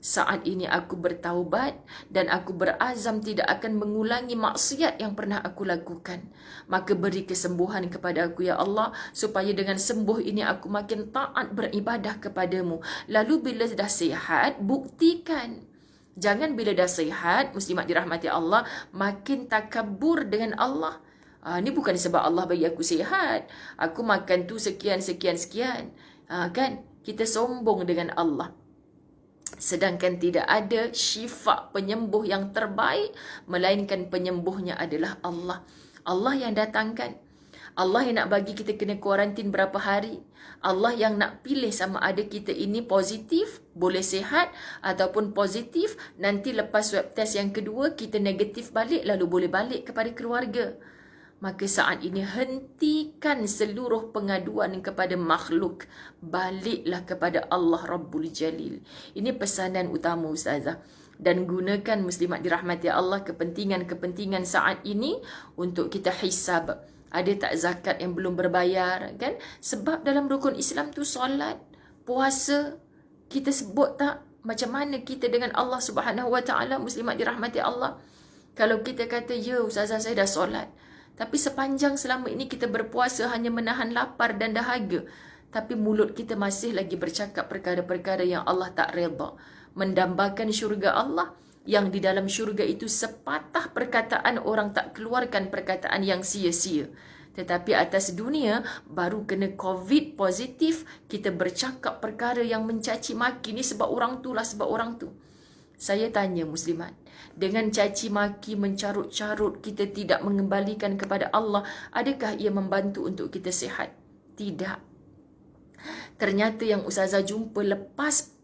Saat ini aku bertaubat dan aku berazam tidak akan mengulangi maksiat yang pernah aku lakukan. Maka beri kesembuhan kepada aku, ya Allah, supaya dengan sembuh ini aku makin taat beribadah kepadamu. Lalu bila dah sihat, buktikan. Jangan bila dah sihat, muslimat dirahmati Allah, makin takabur dengan Allah. Ini bukan sebab Allah bagi aku sihat, aku makan tu sekian. Kan? Kita sombong dengan Allah. Sedangkan tidak ada syifa penyembuh yang terbaik, melainkan penyembuhnya adalah Allah. Allah yang datangkan. Allah yang nak bagi kita kena kuarantin berapa hari. Allah yang nak pilih sama ada kita ini positif, boleh sihat, ataupun positif, nanti lepas swab test yang kedua, kita negatif balik, lalu boleh balik kepada keluarga. Maka saat ini hentikan seluruh pengaduan kepada makhluk. Baliklah kepada Allah Rabbul Jalil. Ini pesanan utama Ustazah. Dan gunakan muslimat dirahmati Allah kepentingan-kepentingan saat ini untuk kita hisab. Ada tak zakat yang belum berbayar, kan? Sebab dalam rukun Islam tu solat, puasa, kita sebut tak macam mana kita dengan Allah Subhanahu Wa Taala, muslimat dirahmati Allah. Kalau kita kata, ya Ustazah saya dah solat, tapi sepanjang selama ini kita berpuasa hanya menahan lapar dan dahaga, tapi mulut kita masih lagi bercakap perkara-perkara yang Allah tak redha, mendambakan syurga Allah, yang di dalam syurga itu sepatah perkataan orang tak keluarkan perkataan yang sia-sia. Tetapi atas dunia, baru kena COVID positif, kita bercakap perkara yang mencaci maki, ni sebab orang tu lah, sebab orang tu. Saya tanya muslimat, dengan caci maki, mencarut-carut, kita tidak mengembalikan kepada Allah, adakah ia membantu untuk kita sihat? Tidak. Ternyata yang Ustazah jumpa lepas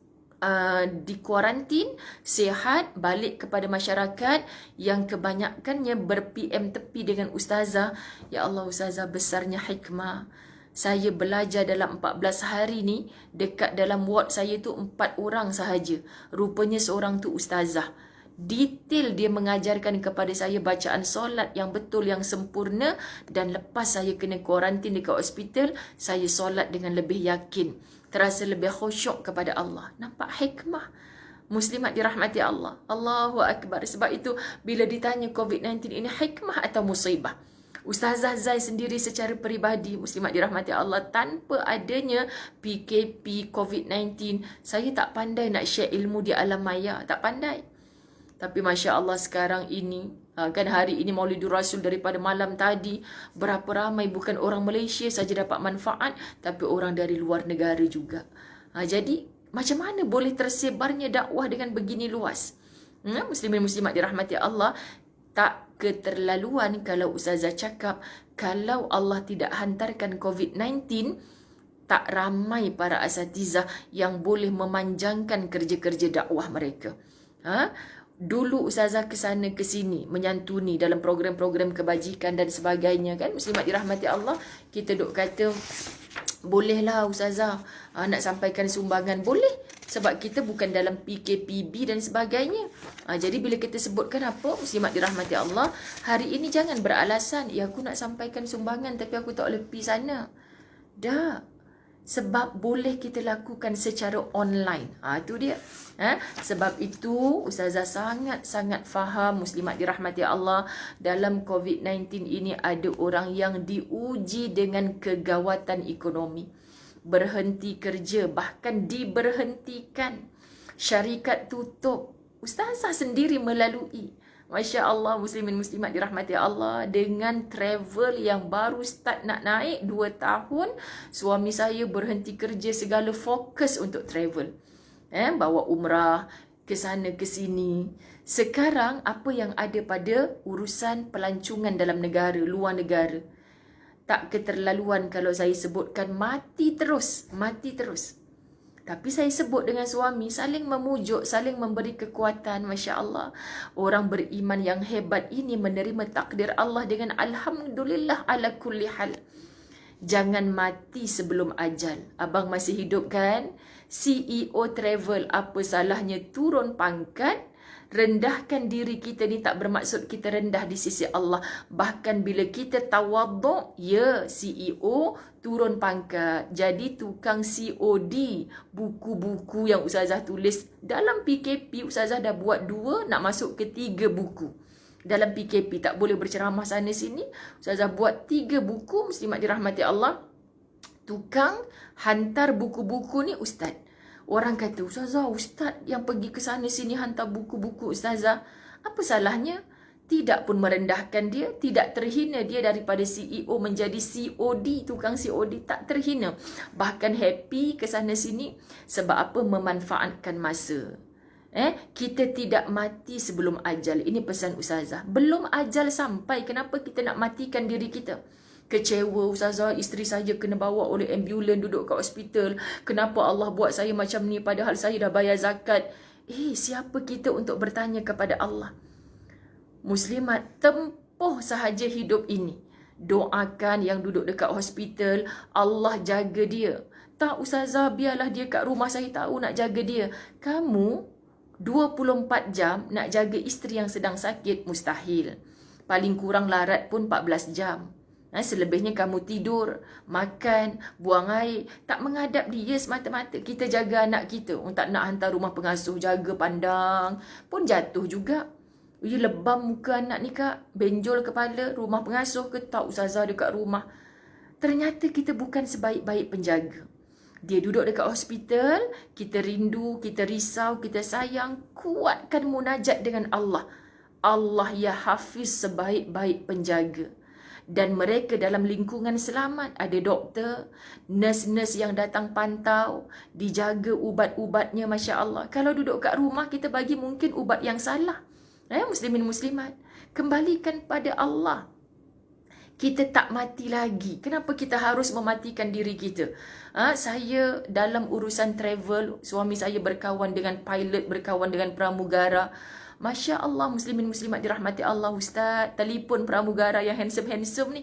di kuarantin, sihat, balik kepada masyarakat yang kebanyakannya ber-PM tepi dengan Ustazah. Ya Allah Ustazah, besarnya hikmah. Saya belajar dalam 14 hari ni, dekat dalam ward saya tu 4 orang sahaja. Rupanya seorang tu Ustazah. Detail dia mengajarkan kepada saya bacaan solat yang betul, yang sempurna. Dan lepas saya kena kuarantin dekat hospital, saya solat dengan lebih yakin. Terasa lebih khusyuk kepada Allah. Nampak hikmah? Muslimat dirahmati Allah. Allahu Akbar. Sebab itu bila ditanya COVID-19 ini hikmah atau musibah, Ustazah Zai sendiri secara peribadi, muslimat dirahmati Allah, tanpa adanya PKP, COVID-19, saya tak pandai nak share ilmu di alam maya. Tak pandai. Tapi Masya Allah sekarang ini, kan hari ini Maulidur Rasul, daripada malam tadi, berapa ramai bukan orang Malaysia saja dapat manfaat, tapi orang dari luar negara juga. Jadi, macam mana boleh tersebarnya dakwah dengan begini luas? Muslimin muslimat dirahmati Allah, tak keterlaluan kalau Ustazah cakap, kalau Allah tidak hantarkan COVID-19, tak ramai para asatizah yang boleh memanjangkan kerja-kerja dakwah mereka. Dulu Ustazah ke sana ke sini menyantuni dalam program-program kebajikan dan sebagainya, kan muslimat dirahmati Allah. Kita duk kata, bolehlah Ustazah nak sampaikan sumbangan, boleh, sebab kita bukan dalam PKPB dan sebagainya. Jadi bila kita sebutkan apa, muslimat dirahmati Allah, hari ini jangan beralasan, ya aku nak sampaikan sumbangan tapi aku tak boleh pergi sana. Dah. Sebab boleh kita lakukan secara online. Itu dia. Sebab itu Ustazah sangat-sangat faham muslimat dirahmati Allah, dalam COVID-19 ini ada orang yang diuji dengan kegawatan ekonomi. Berhenti kerja, bahkan diberhentikan. Syarikat tutup. Ustazah sendiri melalui. Masya Allah, muslimin muslimat dirahmati Allah, dengan travel yang baru start nak naik 2 tahun, suami saya berhenti kerja segala, fokus untuk travel. Bawa umrah ke sana ke sini. Sekarang apa yang ada pada urusan pelancongan dalam negara, luar negara. Tak keterlaluan kalau saya sebutkan, mati terus. Tapi saya sebut dengan suami, saling memujuk, saling memberi kekuatan. Masya Allah. Orang beriman yang hebat ini menerima takdir Allah dengan alhamdulillah ala kulli hal. Jangan mati sebelum ajal. Abang masih hidup kan? CEO travel, apa salahnya turun pangkat? Rendahkan diri kita ni tak bermaksud kita rendah di sisi Allah. Bahkan bila kita tawaduk, ya CEO turun pangkat. Jadi tukang COD, buku-buku yang Ustazah tulis dalam PKP, Ustazah dah buat 2, nak masuk ke 3 buku. Dalam PKP tak boleh berceramah sana sini, Ustazah buat 3 buku, muslimat dirahmati Allah. Tukang hantar buku-buku ni Ustaz. Orang kata, Ustazah, Ustaz yang pergi ke sana sini hantar buku-buku Ustazah. Apa salahnya? Tidak pun merendahkan dia, tidak terhina dia daripada CEO menjadi COD, tukang COD, tak terhina. Bahkan happy ke sana sini. Sebab apa? Memanfaatkan masa. Kita tidak mati sebelum ajal. Ini pesan Ustazah. Belum ajal sampai, kenapa kita nak matikan diri kita? Kecewa Ustazah, isteri saya kena bawa oleh ambulan duduk kat hospital. Kenapa Allah buat saya macam ni padahal saya dah bayar zakat? Siapa kita untuk bertanya kepada Allah? Muslimat, tempuh sahaja hidup ini. Doakan yang duduk dekat hospital, Allah jaga dia. Tak Ustazah, biarlah dia kat rumah, saya tahu nak jaga dia. Kamu 24 jam nak jaga isteri yang sedang sakit, mustahil. Paling kurang larat pun 14 jam. Selebihnya kamu tidur, makan, buang air. Tak menghadap dia semata-mata. Kita jaga anak kita. Tak nak hantar rumah pengasuh, jaga pandang. Pun jatuh juga. Lebam muka anak ni kak. Benjol kepala, rumah pengasuh ke tak Ustazah dekat rumah. Ternyata kita bukan sebaik-baik penjaga. Dia duduk dekat hospital, kita rindu, kita risau, kita sayang. Kuatkan munajat dengan Allah. Allah ya Hafiz, sebaik-baik penjaga. Dan mereka dalam lingkungan selamat. Ada doktor, nurse-nurse yang datang pantau, dijaga ubat-ubatnya, Masya Allah. Kalau duduk kat rumah, kita bagi mungkin ubat yang salah. Muslimin muslimat, kembalikan pada Allah. Kita tak mati lagi. Kenapa kita harus mematikan diri kita? Saya dalam urusan travel, suami saya berkawan dengan pilot, berkawan dengan pramugara. Masya Allah, muslimin muslimat dirahmati Allah. Ustaz, telefon pramugara yang handsome-handsome ni.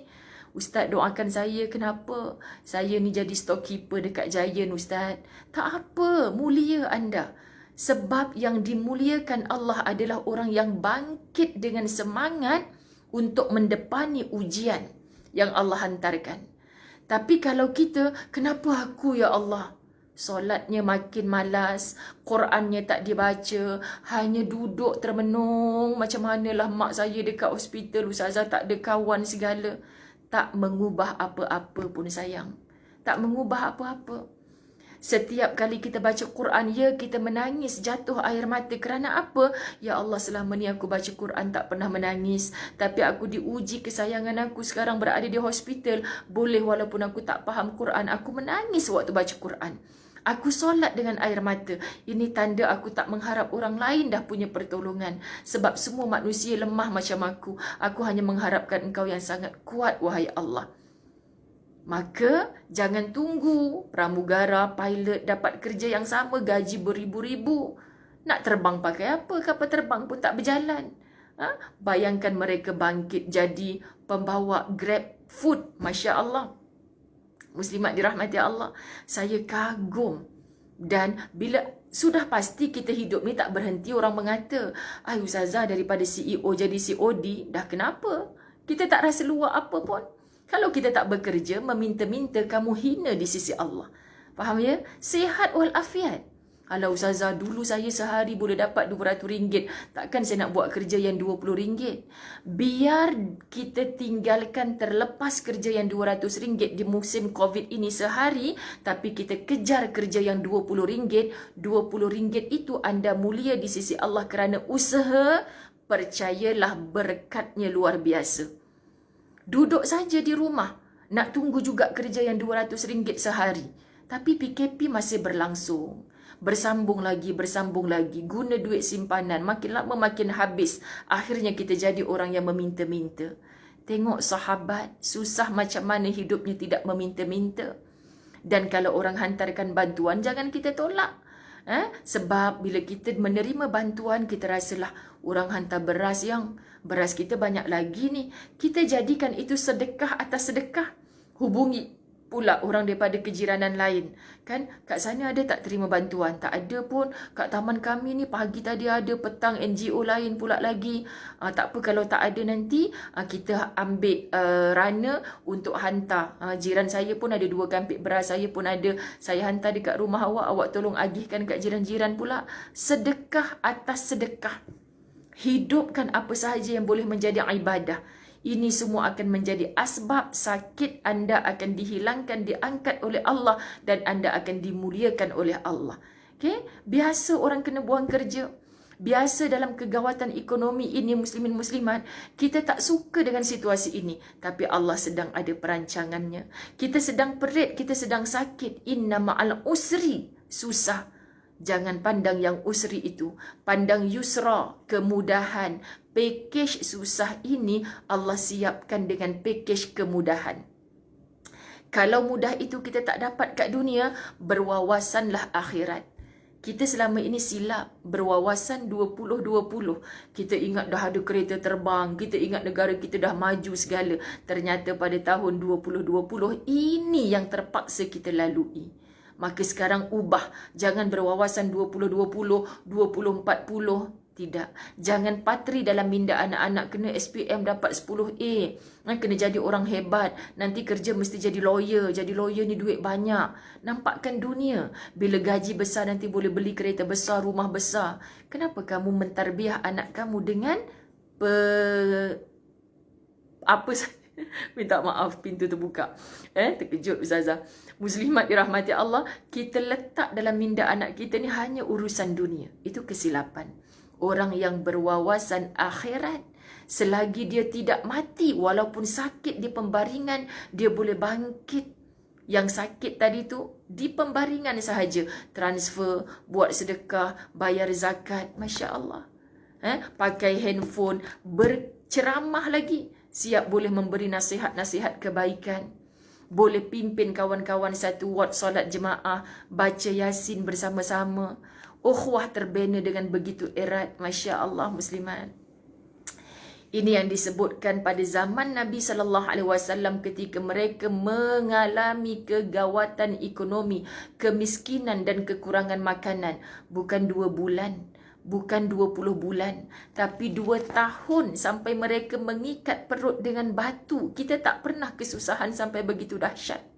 Ustaz, doakan saya. Kenapa? Saya ni jadi storekeeper dekat Giant, Ustaz. Tak apa, mulia anda. Sebab yang dimuliakan Allah adalah orang yang bangkit dengan semangat untuk mendepani ujian yang Allah hantarkan. Tapi kalau kita, kenapa aku ya Allah? Solatnya makin malas, Qurannya tak dibaca, hanya duduk termenung. Macam manalah mak saya dekat hospital, Ustazah tak ada kawan segala. Tak mengubah apa-apa pun sayang. Tak mengubah apa-apa. Setiap kali kita baca Quran, ya kita menangis, jatuh air mata. Kerana apa? Ya Allah, selama ni aku baca Quran tak pernah menangis. Tapi aku diuji kesayangan aku sekarang berada di hospital. Boleh walaupun aku tak faham Quran, aku menangis waktu baca Quran. Aku solat dengan air mata. Ini tanda aku tak mengharap orang lain dah punya pertolongan. Sebab semua manusia lemah macam aku. Aku hanya mengharapkan Engkau yang sangat kuat, wahai Allah. Maka jangan tunggu pramugara, pilot dapat kerja yang sama, gaji beribu-ribu. Nak terbang pakai apa? Kapal terbang pun tak berjalan. Bayangkan mereka bangkit jadi pembawa Grab Food. Masya Allah. Muslimat dirahmati Allah. Saya kagum. Dan bila sudah pasti kita hidup ni tak berhenti, orang mengata, Ustazah daripada CEO jadi COD, dah kenapa? Kita tak rasa luar apa pun. Kalau kita tak bekerja, meminta-minta, kamu hina di sisi Allah. Faham ya? Sihat walafiat. Kalau Ustazah dulu saya sehari boleh dapat RM200, takkan saya nak buat kerja yang RM20. Biar kita tinggalkan terlepas kerja yang RM200 di musim COVID ini sehari, tapi kita kejar kerja yang RM20. RM20 itu anda mulia di sisi Allah kerana usaha, percayalah berkatnya luar biasa. Duduk saja di rumah, nak tunggu juga kerja yang RM200 sehari. Tapi PKP masih berlangsung. Bersambung lagi, guna duit simpanan, makin lama makin habis. Akhirnya kita jadi orang yang meminta-minta. Tengok sahabat, susah macam mana hidupnya tidak meminta-minta. Dan kalau orang hantarkan bantuan, jangan kita tolak. Sebab bila kita menerima bantuan, kita rasalah orang hantar beras kita banyak lagi ni. Kita jadikan itu sedekah atas sedekah. Hubungi pula orang daripada kejiranan lain. Kan, kat sana ada tak terima bantuan? Tak ada pun. Kat taman kami ni pagi tadi ada, petang NGO lain pula lagi. Tak apa kalau tak ada nanti, kita ambil rana untuk hantar. Jiran saya pun ada 2 kampik beras, saya pun ada. Saya hantar dekat rumah awak tolong agihkan kat jiran-jiran pula. Sedekah atas sedekah. Hidupkan apa sahaja yang boleh menjadi ibadah. Ini semua akan menjadi asbab sakit anda akan dihilangkan, diangkat oleh Allah dan anda akan dimuliakan oleh Allah. Okay? Biasa orang kena buang kerja. Biasa dalam kegawatan ekonomi ini muslimin muslimat, kita tak suka dengan situasi ini. Tapi Allah sedang ada perancangannya. Kita sedang perit, kita sedang sakit. Inna ma'al usri, susah. Jangan pandang yang usri itu. Pandang yusra, kemudahan. Pakej susah ini Allah siapkan dengan pakej kemudahan. Kalau mudah itu kita tak dapat kat dunia, berwawasanlah akhirat. Kita selama ini silap, berwawasan 2020. Kita ingat dah ada kereta terbang, kita ingat negara kita dah maju segala. Ternyata pada tahun 2020, ini yang terpaksa kita lalui. Maka sekarang ubah. Jangan berwawasan 2020, 2040. Tidak. Jangan patri dalam minda anak-anak kena SPM dapat 10A. Kena jadi orang hebat. Nanti kerja mesti jadi lawyer. Jadi lawyer ni duit banyak. Nampakkan dunia. Bila gaji besar nanti boleh beli kereta besar, rumah besar. Kenapa kamu mentarbiah anak kamu dengan apa saja? Minta maaf, pintu terbuka. Terkejut Ustazah. Muslimat dirahmati Allah, kita letak dalam minda anak kita ni hanya urusan dunia. Itu kesilapan. Orang yang berwawasan akhirat, selagi dia tidak mati, walaupun sakit di pembaringan, dia boleh bangkit. Yang sakit tadi tu di pembaringan sahaja, transfer, buat sedekah, bayar zakat. Masya Allah. Pakai handphone, berceramah lagi. Siap boleh memberi nasihat-nasihat kebaikan. Boleh pimpin kawan-kawan satu ward solat jemaah, baca Yasin bersama-sama. Ukhuwah terbina dengan begitu erat. Masya Allah muslimat. Ini yang disebutkan pada zaman Nabi SAW ketika mereka mengalami kegawatan ekonomi, kemiskinan dan kekurangan makanan. Bukan 2 bulan, bukan 20 bulan, tapi 2 tahun sampai mereka mengikat perut dengan batu. Kita tak pernah kesusahan sampai begitu dahsyat.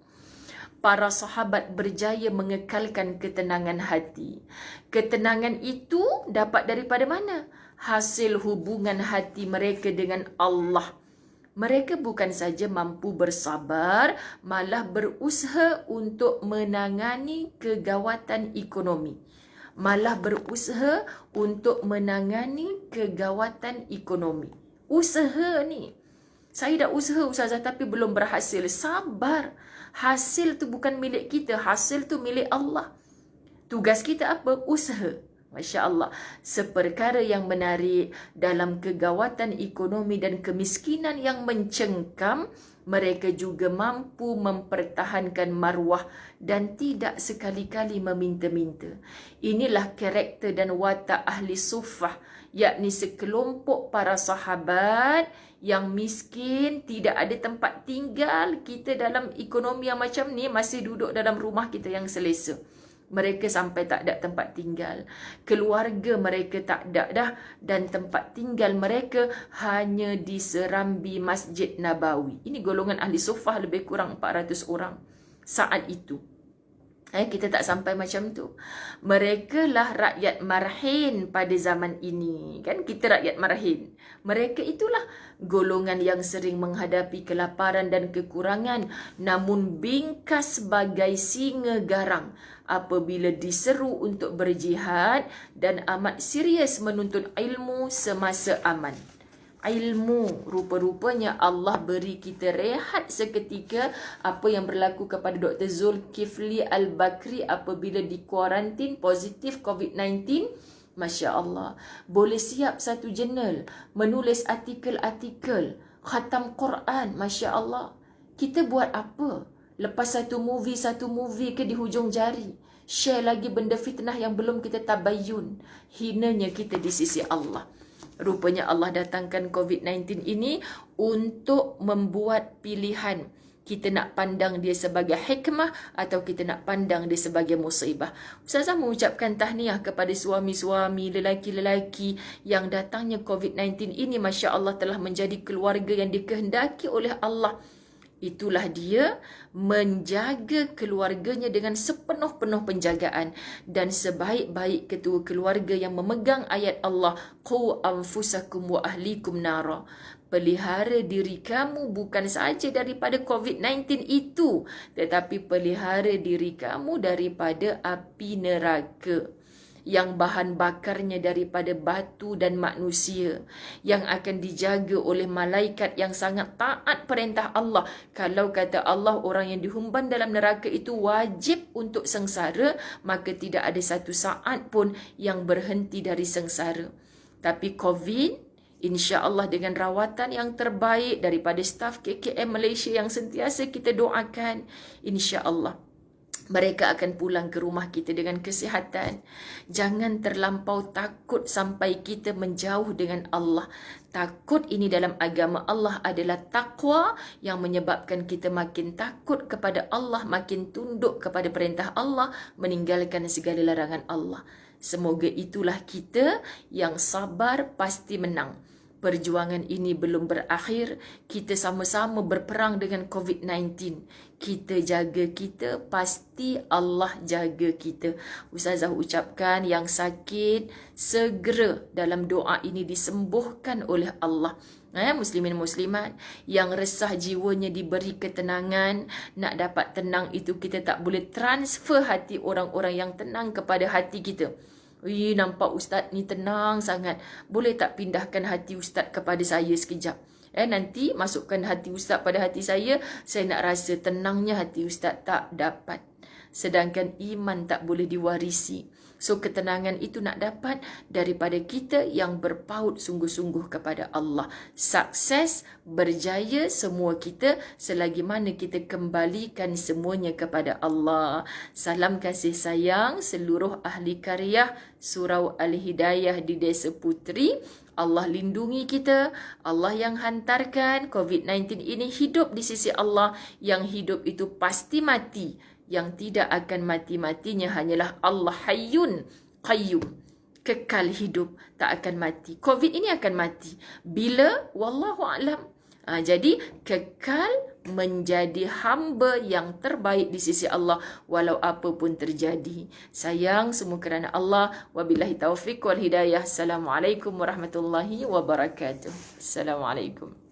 Para sahabat berjaya mengekalkan ketenangan hati. Ketenangan itu dapat daripada mana? Hasil hubungan hati mereka dengan Allah. Mereka bukan saja mampu bersabar, malah berusaha untuk menangani kegawatan ekonomi. Malah berusaha untuk menangani kegawatan ekonomi. Usaha ni. Saya dah usaha Ustazah tapi belum berhasil. Sabar. Hasil tu bukan milik kita. Hasil tu milik Allah. Tugas kita apa? Usaha. Masya Allah. Seperkara yang menarik dalam kegawatan ekonomi dan kemiskinan yang mencengkam, mereka juga mampu mempertahankan maruah dan tidak sekali-kali meminta-minta. Inilah karakter dan watak ahli suffah, yakni sekelompok para sahabat yang miskin, tidak ada tempat tinggal. Kita dalam ekonomi yang macam ni masih duduk dalam rumah kita yang selesa. Mereka sampai tak ada tempat tinggal. Keluarga mereka tak ada dah. Dan tempat tinggal mereka hanya di serambi Masjid Nabawi. Ini golongan ahli suffah lebih kurang 400 orang saat itu. Kita tak sampai macam tu. Mereka lah rakyat marhin pada zaman ini. Kan kita rakyat marhin. Mereka itulah golongan yang sering menghadapi kelaparan dan kekurangan, namun bingkas sebagai singa garang apabila diseru untuk berjihad dan amat serius menuntut ilmu semasa aman. Ilmu, rupa-rupanya Allah beri kita rehat seketika. Apa yang berlaku kepada Dr. Zulkifli Al-Bakri apabila dikuarantin positif COVID-19, Masya Allah, boleh siap satu jurnal, menulis artikel-artikel, khatam Quran, Masya Allah. Kita buat apa? Lepas satu movie ke di hujung jari, share lagi benda fitnah yang belum kita tabayun. Hinanya kita di sisi Allah. Rupanya Allah datangkan COVID-19 ini untuk membuat pilihan. Kita nak pandang dia sebagai hikmah atau kita nak pandang dia sebagai musibah. Ustazah mengucapkan tahniah kepada suami-suami, lelaki-lelaki yang datangnya COVID-19 ini, Masya Allah, telah menjadi keluarga yang dikehendaki oleh Allah. Itulah dia menjaga keluarganya dengan sepenuh-penuh penjagaan. Dan sebaik-baik ketua keluarga yang memegang ayat Allah, qu anfusakum wa ahlikum nara. Pelihara diri kamu bukan sahaja daripada COVID-19 itu, tetapi pelihara diri kamu daripada api neraka yang bahan bakarnya daripada batu dan manusia, yang akan dijaga oleh malaikat yang sangat taat perintah Allah. Kalau kata Allah orang yang dihumban dalam neraka itu wajib untuk sengsara, maka tidak ada satu saat pun yang berhenti dari sengsara. Tapi COVID, insya-Allah dengan rawatan yang terbaik daripada staf KKM Malaysia yang sentiasa kita doakan, insya-Allah mereka akan pulang ke rumah kita dengan kesihatan. Jangan terlampau takut sampai kita menjauh dengan Allah. Takut ini dalam agama Allah adalah taqwa yang menyebabkan kita makin takut kepada Allah, makin tunduk kepada perintah Allah, meninggalkan segala larangan Allah. Semoga itulah kita yang sabar pasti menang. Perjuangan ini belum berakhir. Kita sama-sama berperang dengan COVID-19. Kita jaga kita, pasti Allah jaga kita. Ustazah ucapkan yang sakit segera dalam doa ini disembuhkan oleh Allah. Muslimin muslimat yang resah jiwanya diberi ketenangan. Nak dapat tenang itu kita tak boleh transfer hati orang-orang yang tenang kepada hati kita. Nampak ustaz ni tenang sangat. Boleh tak pindahkan hati ustaz kepada saya sekejap? Nanti masukkan hati ustaz pada hati saya nak rasa tenangnya hati ustaz. Tak dapat. Sedangkan iman tak boleh diwarisi. So ketenangan itu nak dapat daripada kita yang berpaut sungguh-sungguh kepada Allah. Sukses, berjaya semua kita selagi mana kita kembalikan semuanya kepada Allah. Salam kasih sayang seluruh ahli karya Surau Al-Hidayah di Desa Puteri. Allah lindungi kita. Allah yang hantarkan COVID-19 ini hidup di sisi Allah. Yang hidup itu pasti mati. Yang tidak akan mati-matinya hanyalah Allah Hayyun Qayyum, kekal hidup, tak akan mati. COVID ini akan mati. Bila? Wallahu a'lam. Jadi kekal menjadi hamba yang terbaik di sisi Allah walau apa pun terjadi. Sayang semua kerana Allah. Wabillahi taufiq wal hidayah. Assalamualaikum warahmatullahi wabarakatuh. Assalamualaikum.